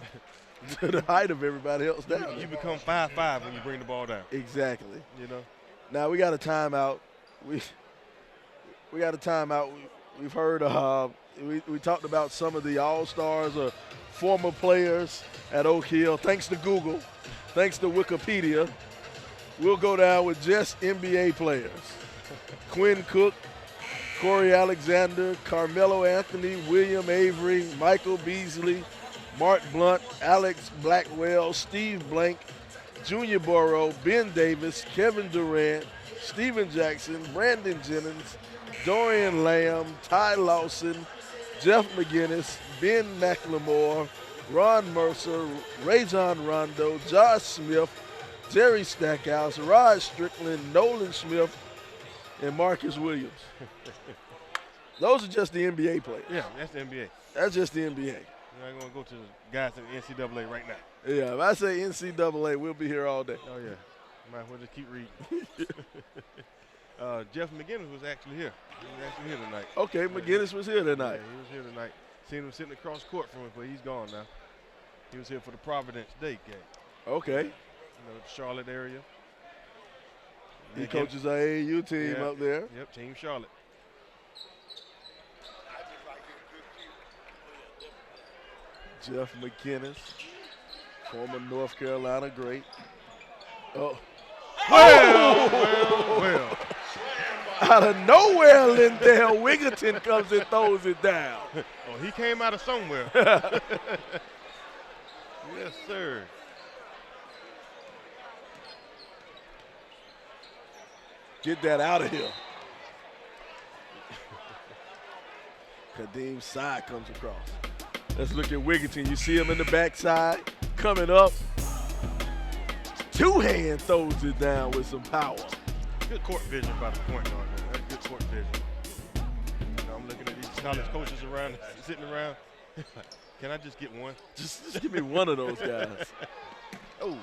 to the height of everybody else down? You become 5'5" when you bring the ball down. Exactly. You know. Now we got a timeout. We got a timeout. We've heard. We talked about some of the all-stars or former players at Oak Hill. Thanks to Google, thanks to Wikipedia, we'll go down with just NBA players. Quinn Cook, Corey Alexander, Carmelo Anthony, William Avery, Michael Beasley, Mark Blunt, Alex Blackwell, Steve Blank, Junior Burrow, Ben Davis, Kevin Durant, Steven Jackson, Brandon Jennings, Dorian Lamb, Ty Lawson, Jeff McGinnis, Ben McLemore, Ron Mercer, Rajon Rondo, Josh Smith, Jerry Stackhouse, Rod Strickland, Nolan Smith, and Marcus Williams. Those are just the NBA players. Yeah, that's the NBA. That's just the NBA. We're not going to go to the guys in the NCAA right now. Yeah, if I say NCAA, we'll be here all day. Oh, yeah. Might as well just keep reading. Jeff McGinnis was actually here. He was actually here tonight. Okay, McGinnis was here tonight. Yeah, he was here tonight. Seen him sitting across court from him, but he's gone now. He was here for the Providence Day game. Okay. You know, the Charlotte area. He coaches our AAU team up there. Yep, Team Charlotte. Jeff McGinnis, former North Carolina great. Oh. Well. Slammed by Out of nowhere, Lindell Wigginton comes and throws it down. Oh, he came out of somewhere. Yes, sir. Get that out of here. Kadeem's side comes across. Let's look at Wigginton. You see him in the backside coming up. Two-hand throws it down with some power. Good court vision by the point guard. That's good court vision. You know, I'm looking at these college coaches around, sitting around. Can I just get one? Just give me one of those guys. Oh.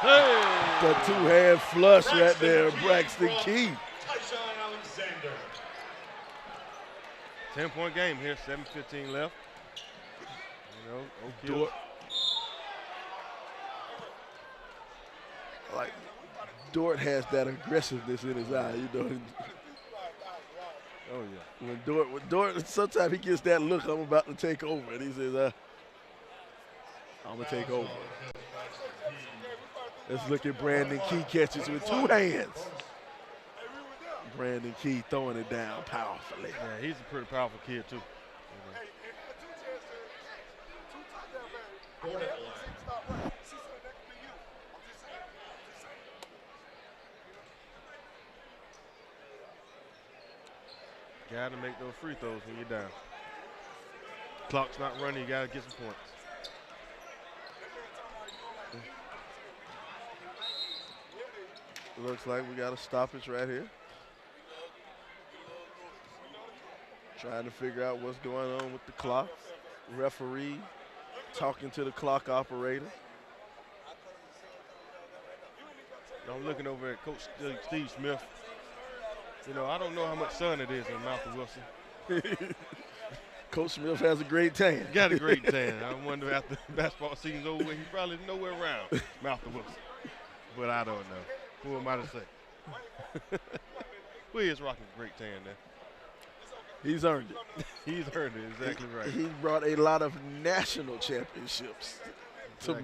Hey. The two-hand flush right there, Braxton Key. 10-point game here, 7:15 left. You know, Dort. Like, Dort has that aggressiveness in his eye, you know. Oh, yeah. When Dort, sometimes he gets that look, I'm about to take over, and he says, I'm going to take over. Let's look at Brandon Key catches with two hands. Brandon Key throwing it down powerfully. Yeah, he's a pretty powerful kid, too. Got to make those free throws when you're down. Clock's not running, you got to get some points. Looks like we got a stoppage right here. Trying to figure out what's going on with the clock. Referee talking to the clock operator. I'm looking over at Coach Steve Smith. You know, I don't know how much sun it is in Malcolm Wilson. Coach Smith has a great tan. Got a great tan. I wonder after basketball season's over, he's probably nowhere around Malcolm Wilson. But I don't know. Who am I to say? Well, he is rocking a great tan there. He's earned it. He's earned it, exactly right. He brought a lot of national championships to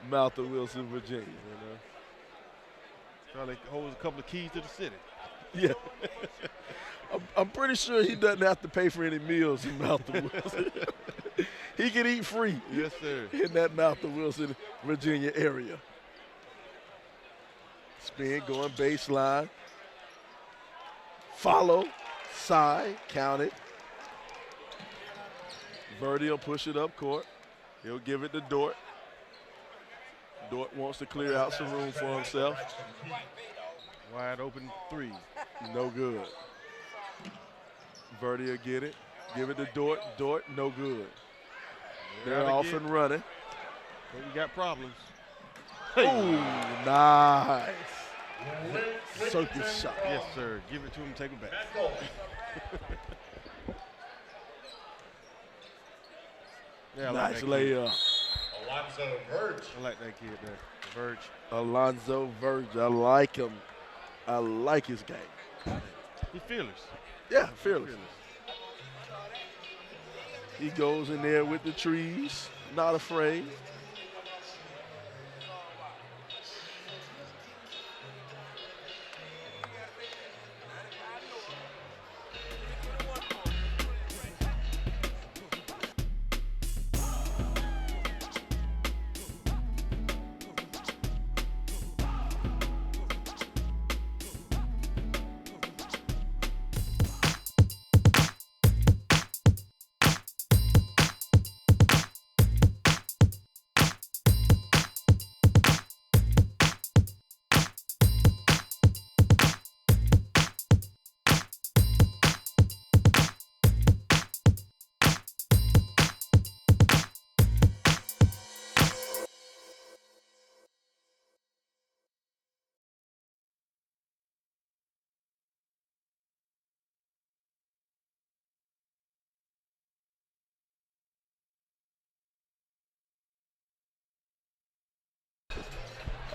Malcolm Wilson, Virginia. You know, probably holds a couple of keys to the city. Yeah. I'm pretty sure he doesn't have to pay for any meals in Malcolm Wilson. He can eat free. Yes, sir. In that Malcolm Wilson, Virginia area. Spin going baseline. Follow. Side, count it. Verdi will push it up court. He'll give it to Dort. Dort wants to clear out some room for himself. Wide open three. No good. Verdi will get it. Give it to Dort. Dort, no good. They're off and running. But we got problems. Hey. Ooh, nice. Circus shot. Yes, sir. Give it to him, take him back. Yeah, nice layup. Alonzo Verge. I like that kid there. Verge. Alonzo Verge. I like him. I like his game. He's fearless. Yeah, fearless. He goes in there with the trees, not afraid.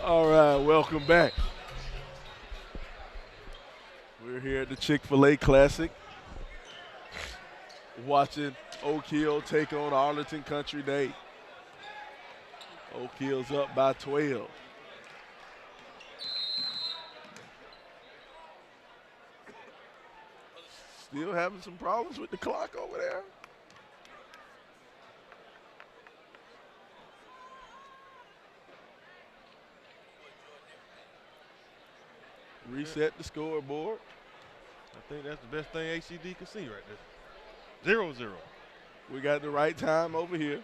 All right, welcome back. We're here at the Chick-fil-A Classic, watching Oak Hill take on Arlington Country Day. Oak Hill's up by 12. Still having some problems with the clock over there. Reset the scoreboard. I think that's the best thing HCD can see right there. 0-0. We got the right time over here.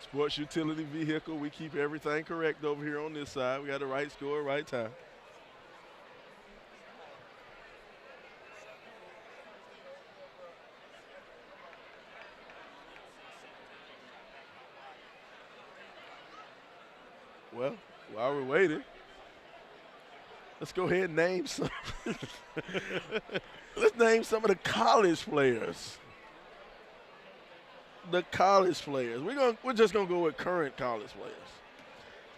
Sports utility vehicle. We keep everything correct over here on this side. We got the right score, right time. Well, while we're waiting, let's go ahead and name some. Let's name some of the college players. The college players. We're just gonna go with current college players.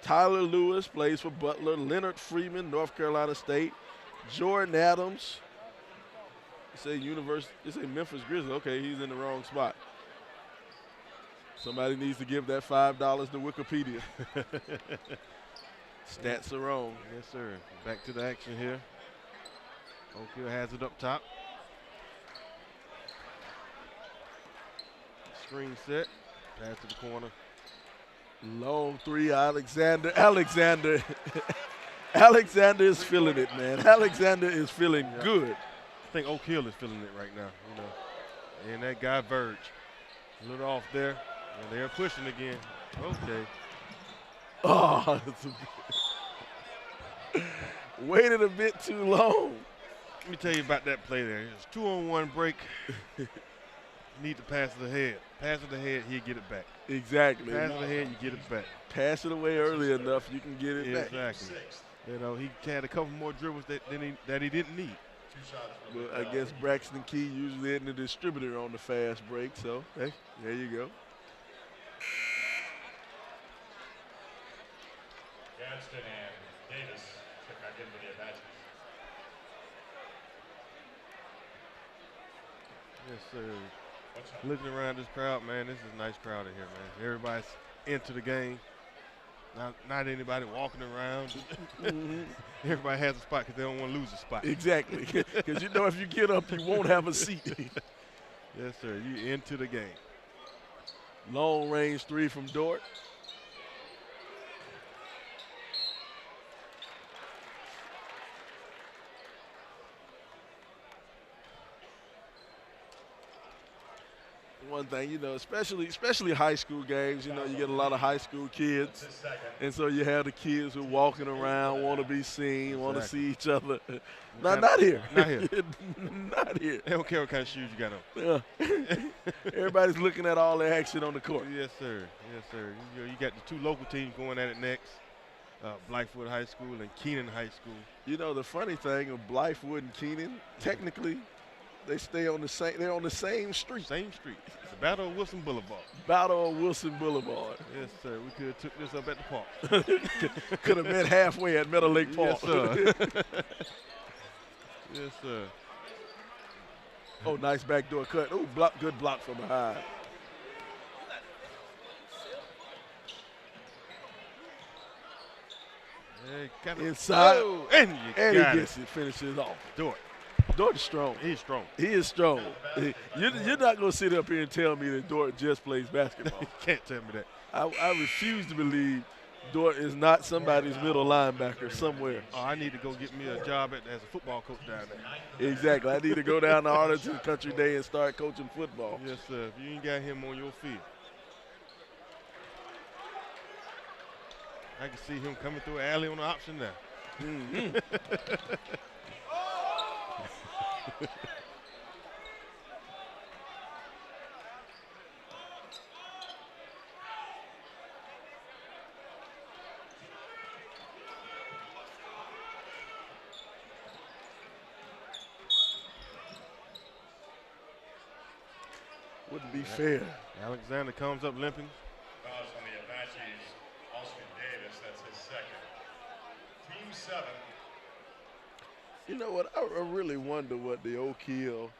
Tyler Lewis plays for Butler. Leonard Freeman, North Carolina State. Jordan Adams. It say Memphis Grizzlies. Okay, he's in the wrong spot. Somebody needs to give that $5 to Wikipedia. Stats are wrong. Yes, sir. Back to the action here. Oak Hill has it up top. Screen set. Pass to the corner. Long three, Alexander. Alexander is feeling it, man. Alexander is feeling good. I think Oak Hill is feeling it right now, you know. And that guy Verge. A little off there. And they're pushing again. Okay. Oh, waited a bit too long. Let me tell you about that play there. It's 2-on-1 break. Need to pass it ahead. Pass it ahead, he'll get it back. Exactly. Pass it ahead, you get it back. Pass it away early enough, you can get it back. Exactly. You know, he had a couple more dribbles that he didn't need. Well, I guess Braxton Key usually isn't the distributor on the fast break, so hey, there you go. Gadsden and Davis check back in for the Apaches. Yes, sir. Looking around this crowd, man, this is a nice crowd in here, man. Everybody's into the game. Not anybody walking around. Everybody has a spot because they don't want to lose a spot. Exactly, because you know if you get up, you won't have a seat. Yes, sir. You into the game. Long range three from Dort. One thing, you know, especially high school games, you know, you get a lot of high school kids, and so you have the kids who are walking around, want to be seen, want to see each other. Not here. Not here. Not here. They don't care what kind of shoes you got on. Yeah. Everybody's looking at all the action on the court. Yes, sir. Yes, sir. You got the two local teams going at it next, Blythewood High School and Keenan High School. You know, the funny thing of Blythewood and Keenan, technically, they stay on the same. They're on the same street. Same street. It's the Battle of Wilson Boulevard. Battle of Wilson Boulevard. Yes, sir. We could have took this up at the park. Could have met halfway at Meadow Lake Park. Yes, sir. Yes, sir. Oh, nice backdoor cut. Oh, good block from behind. Inside. Oh, and he gets it. Finishes off. Dort. Dort is strong. He's strong. He is strong. You're not going to sit up here and tell me that Dort just plays basketball. You can't tell me that. I refuse to believe Dort is not somebody's middle linebacker somewhere. Oh, I need to go get me a job as a football coach down there. Exactly. I need to go down to Arlington Country Day and start coaching football. Yes, sir. If you ain't got him on your field. I can see him coming through an alley on the option now. Mm-hmm. Wouldn't be fair. Alexander comes up limping. Fouls on the Apaches. Austin Davis, that's his second. Team 7. You know what? I really wonder what the Oak Hill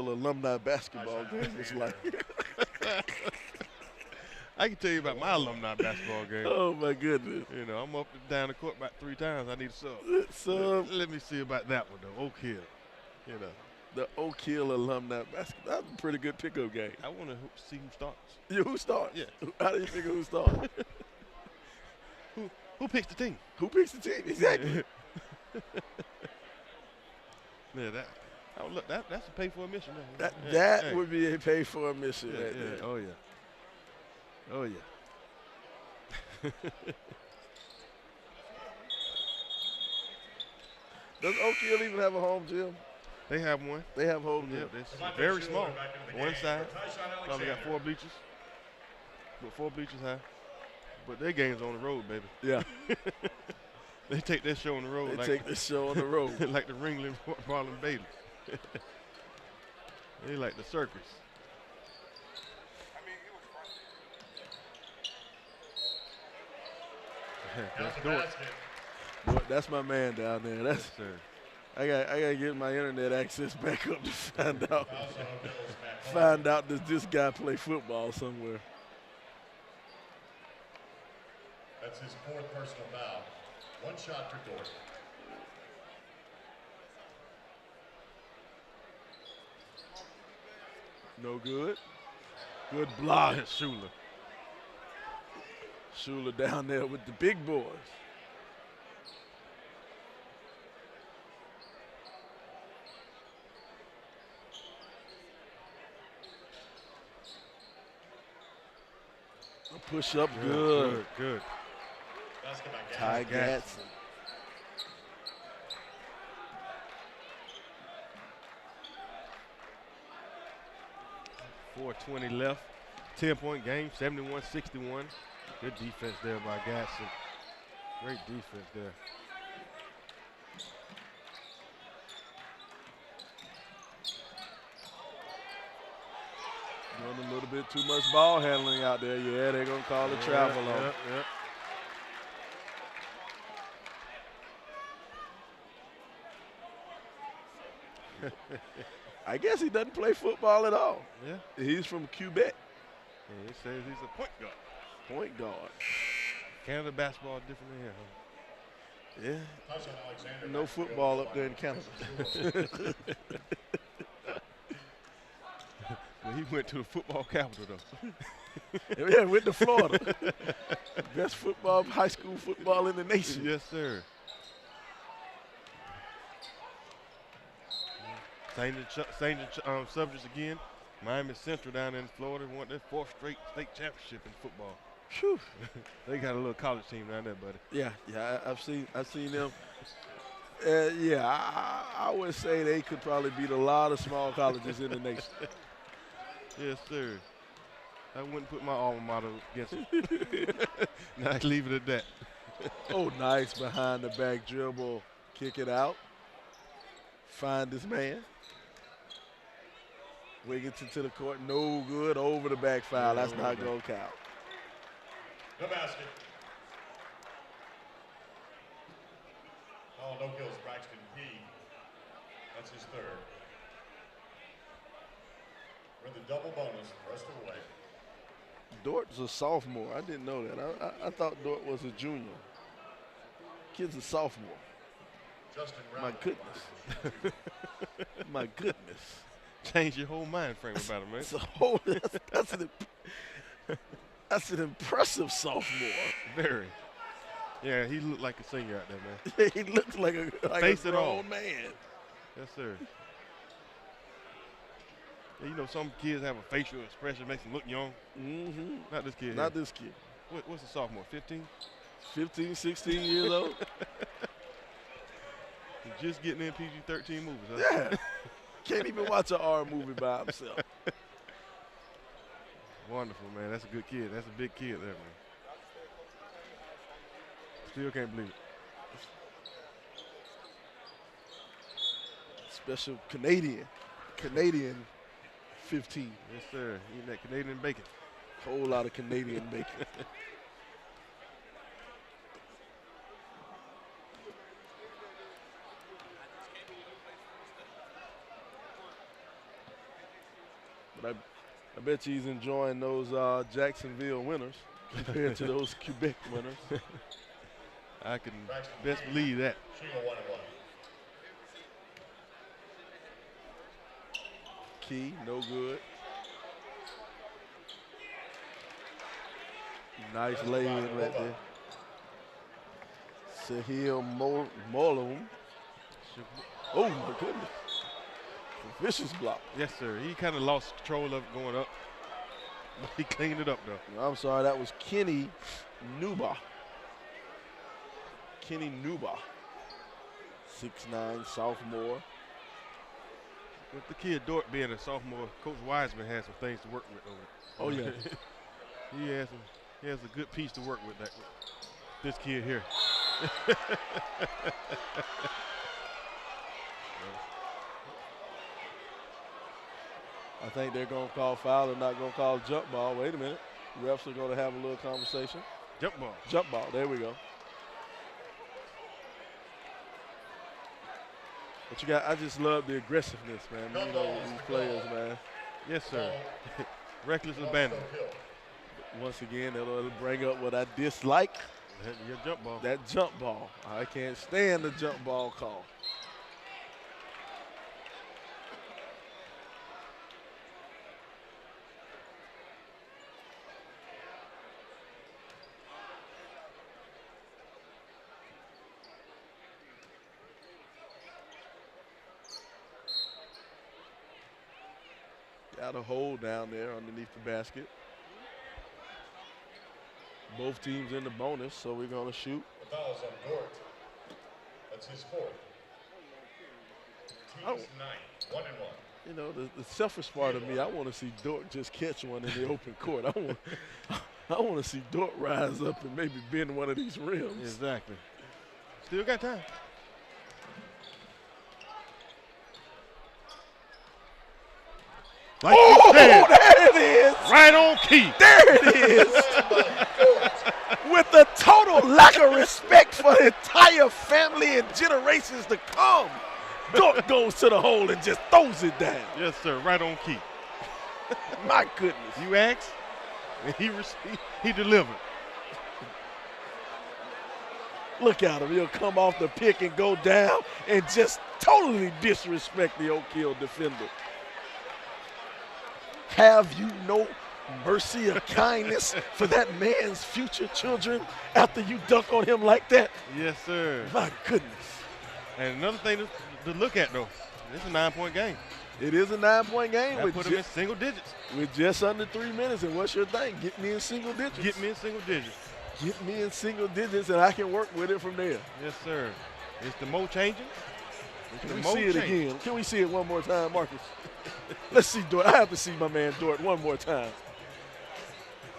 alumni basketball game is like. I can tell you about my alumni basketball game. Oh my goodness! You know, I'm up and down the court about 3 times. I need a sub. So let me see about that one though. Oak Hill. You know. The Oak Hill alumni basketball. That's a pretty good pickup game. I want to see who starts. Yeah, who starts? Yeah. How do you figure who starts? Who picks the team? Who picks the team? Exactly. Yeah, that's a pay for admission. That Hey. would be a pay for admission. Yeah, Right yeah. there. Oh yeah. Oh yeah. Does Oak Hill even have a home gym? They have one. They have home Yeah, gym. it's very small. One side, probably got 4 bleachers, but 4 bleachers high. But their game's on the road, baby. Yeah. They take that show on the road. They like, take this show on the road. like the Ringling Marlon Bailey. They like the circus. That's Dort. Boy, that's my man down there. That's Yes, sir. I gotta get my internet access back up to find out does this guy play football somewhere. That's his 4th personal foul. 1 shot for Dort. No good. Good block. Schuler. Schuler down there with the big boys. A push up, good. Good. Ty Gatson. .420 left. 10-point game, 71-61. Good defense there by Gatson. Great defense there. Doing a little bit too much ball handling out there. Yeah, they're going to call a travel on. Yep. I guess he doesn't play football at all. Yeah. He's from Quebec. Yeah, he says he's a point guard. Point guard. Canada basketball different than here, huh? Yeah. No football up there in Canada. Well, he went to the football capital, though. Yeah, went to Florida. Best football, high school football in the nation. Yes, sir. Changing subjects again. Miami Central down in Florida won their 4th straight state championship in football. Whew. They got a little college team down there, buddy. Yeah, I've seen them. I would say they could probably beat a lot of small colleges in the nation. Yes, sir. I wouldn't put my alma mater against them. Now I leave it at that. Oh, nice behind the back dribble. Kick it out. Find this man. Wigginton to the court. No good. Over the back foul. That's not going to count. No basket. Oh, no kills, Braxton P. That's his 3rd. We're in the double bonus the rest of the way. Dort's a sophomore. I didn't know that. I thought Dort was a junior. Kid's a sophomore. Justin Brown. My goodness. My goodness. Change your whole mind frame about it, man. That's an impressive sophomore. Very. Yeah, he looked like a senior out there, man. He looks like a Face it all. grown man. Yes, sir. Yeah, you know, some kids have a facial expression that makes them look young. Mm-hmm. Not this kid. Not this kid. What's the sophomore, 15? 15, 16 years old. Just getting in PG-13 movies, huh? Yeah. Can't even watch an R movie by himself. Wonderful, man. That's a good kid. That's a big kid there, man. Still can't believe it. Special Canadian 15. Yes, sir. Eating that Canadian bacon. Whole lot of Canadian bacon. But I bet you he's enjoying those Jacksonville winners compared to those Quebec winners. I can best believe that. Shooting a 1-1. key, no good. Nice lay-in right there. Sahil Molum. Oh, my goodness. Vicious block. Yes, sir. He kind of lost control of it going up. But he cleaned it up, though. I'm sorry, that was Kenny Nuba. Kenny Nuba, 6'9", sophomore. With the kid Dort being a sophomore, Coach Wiseman has some things to work with over it. Oh, yeah. He has a good piece to work with this kid here. I think they're going to call foul. They're not going to call jump ball. Wait a minute. Refs are going to have a little conversation. Jump ball. Jump ball. There we go. But you got, I just love the aggressiveness, man. You know, these players, man. Yes, sir. Reckless abandon. Once again, it'll bring up what I dislike. Your jump ball. That jump ball. I can't stand the jump ball call. Got a hole down there underneath the basket. Both teams in the bonus, so we're going to shoot. The foul's on Dort. That's his fourth. Team's 9, 1-1. You know, the selfish part of me, I want to see Dort just catch one in the open court. I want to see Dort rise up and maybe bend one of these rims. Exactly. Still got time. Like oh, there it is. Right on key. There it is. With a total lack of respect for the entire family and generations to come. Dort goes to the hole and just throws it down. Yes, sir. Right on key. My goodness. You asked, and he delivered. Look at him. He'll come off the pick and go down and just totally disrespect the Oak Hill defender. Have you no mercy or kindness for that man's future children after you dunk on him like that? Yes, sir. My goodness. And another thing to look at, though, it's a 9-point game. It is a 9-point game. That put him in single digits. With just under 3 minutes. And what's your thing? Get me in single digits. Get me in single digits. Get me in single digits, and I can work with it from there. Yes, sir. It's the mo changing. Can we see it again? Can we see it one more time, Marcus? Let's see Dort. I have to see my man Dort one more time.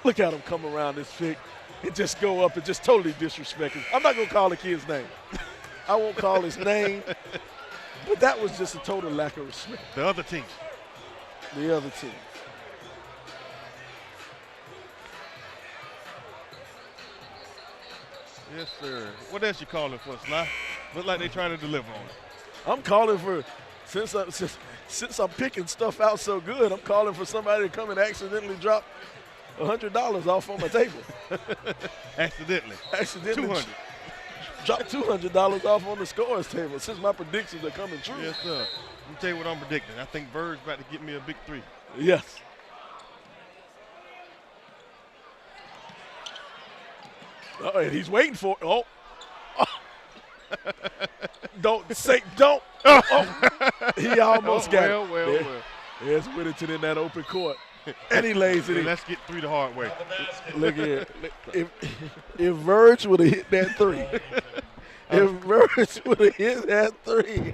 Look at him come around this pick and just go up and just totally disrespect him. I'm not going to call the kid's name. I won't call his name. But that was just a total lack of respect. The other team. The other team. Yes, sir. What else you calling for, Sly? Look like they trying to deliver on it. I'm calling for, since I'm picking stuff out so good, I'm calling for somebody to come and accidentally drop $100 off on my table. Accidentally. 200. Drop $200 off on the scores table since my predictions are coming true. Yes, sir. Let me tell you what I'm predicting. I think Bird's about to get me a big 3. Yes. Oh, and he's waiting for it. Oh. Don't say, don't. Oh. He almost got it. Well. There's Whittington in that open court. And he lays it in. Let's get 3 the hard way. Look here. If Verge would have hit that 3. If Verge would have hit that 3.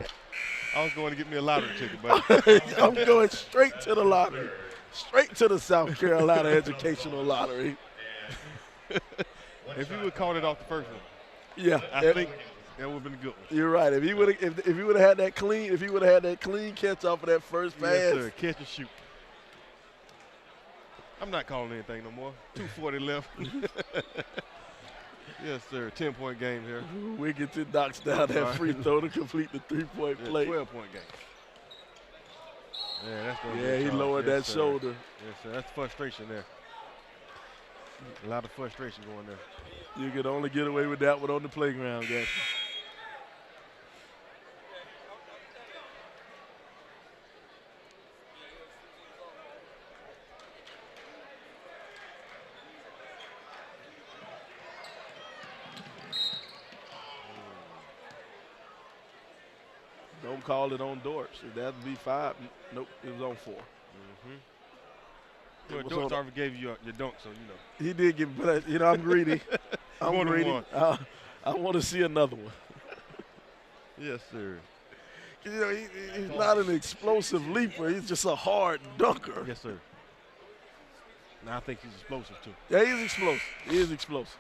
I was going to get me a lottery ticket, buddy. I'm going straight to the lottery. Straight to the South Carolina Educational Lottery. If you would have called it off the first one, yeah, I think that would have been a good one. You're right. If he would have had that clean, catch off of that first pass. Yes, sir. Catch and shoot. I'm not calling anything no more. 2:40 left. Yes, sir. 10-point game here. Wigginton knocks down that free throw to complete the 3-point play. 12-point game. Yeah, that's going to Yeah, he lowered that shoulder. Yes, sir. That's frustration there. A lot of frustration going there. You could only get away with that one on the playground, guys. don't call it on Dortch. That'd be 5. Nope, it was on 4. Well, Dortch already gave you your dunk, so you know. He did give, but you know, I'm greedy. I'm greedy. I want to see another one. Yes, sir. You know, he's not an explosive leaper. He's just a hard dunker. Yes, sir. Now I think he's explosive too. Yeah, he's explosive. He is explosive.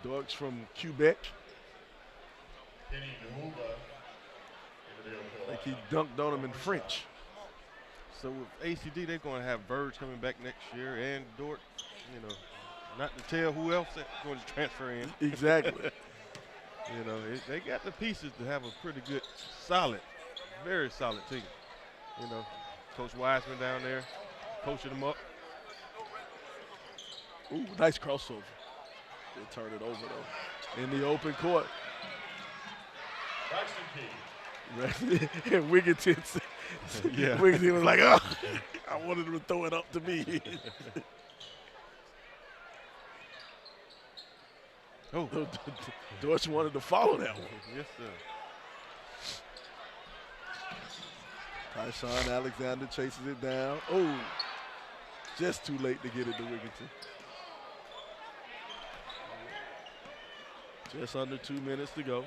Dortch from Quebec. Like he dunked on him in French. So with ACD, they're going to have Birds coming back next year, and Dort, you know, not to tell who else is going to transfer in. Exactly. You know, they got the pieces to have a pretty good, solid, very solid team. You know, Coach Wiseman down there, coaching them up. Ooh, nice crossover. They turn it over, though. In the open court. And Wigginton, Yeah. Wigginton was like, oh, I wanted him to throw it up to me. Oh, Dortch wanted to follow that one. Yes, sir. Tyshawn Alexander chases it down. Oh, just too late to get it to Wigginton. Just under 2 minutes to go.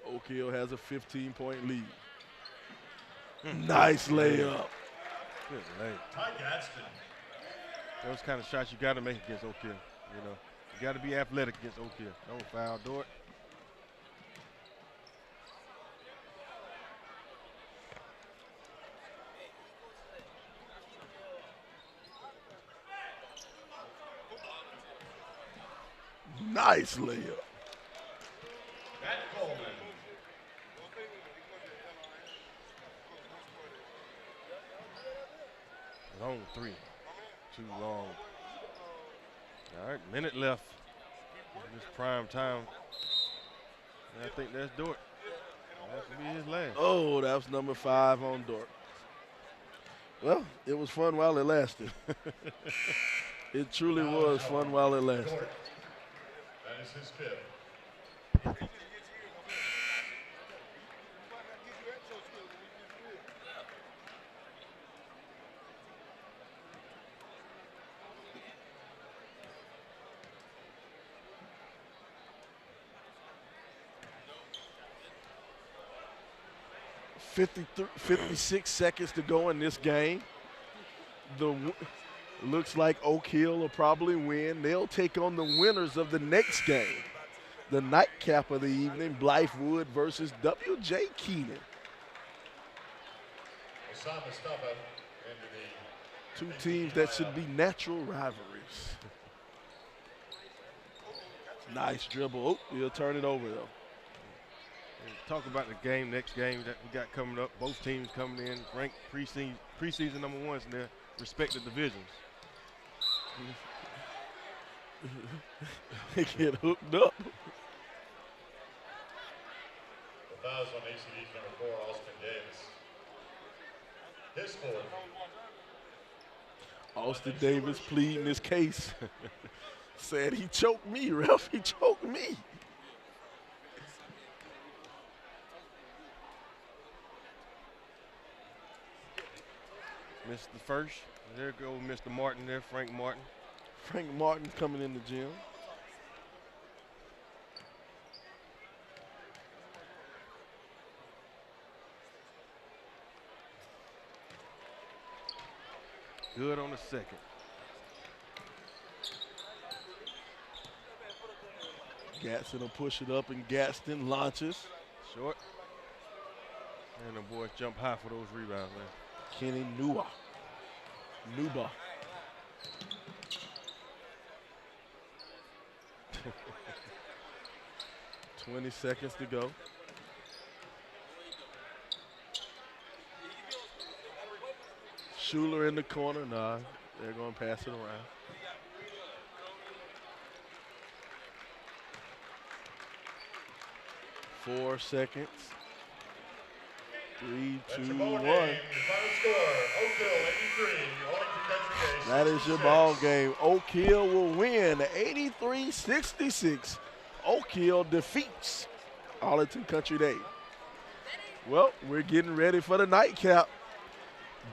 Oak Hill has a 15-point lead. Nice layup. Good lay. Ty Gadsden. Those kind of shots you got to make against Oak Hill. You know, you got to be athletic against Oak Hill. Don't foul Dort. Nice layup. Matt Coleman. Long three. Too long. All right, minute left. In this prime time. And I think that's Dort. That could be his last. Oh, that was number 5 on Dort. Well, it was fun while it lasted. It truly was fun while it lasted. That is his 5th. .53 56 seconds to go in this game. Looks like Oak Hill will probably win. They'll take on the winners of the next game. The nightcap of the evening, Blythewood versus W.J. Keenan. Two teams that should be natural rivalries. Nice dribble. Oh, he'll turn it over, though. Talk about the game, next game that we got coming up. Both teams coming in, ranked preseason number 1s in their respective divisions. They get hooked up. The fouls on ACD's number 4, Austin Davis. His 4th. Austin Davis pleading his case. Said he choked me, ref. He choked me. Missed the first. There goes Mr. Martin there, Frank Martin. Frank Martin coming in the gym. Good on the second. Gatson will push it up, and Gaston launches. Short. And the boys jump high for those rebounds, man. Kenny Nuba. 20 seconds to go. Schuler in the corner. Nah, they're going to pass it around. Four seconds. 3, 2, 1. Final score, Oak Hill 83, Arlington Country Day. That is your ball game. Oak Hill will win 83-66. Oak Hill defeats Arlington Country Day. Well, we're getting ready for the nightcap.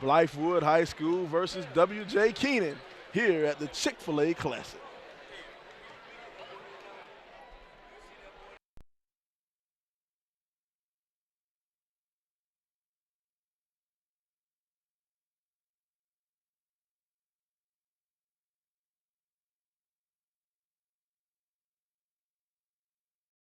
Blythewood High School versus W.J. Keenan here at the Chick-fil-A Classic.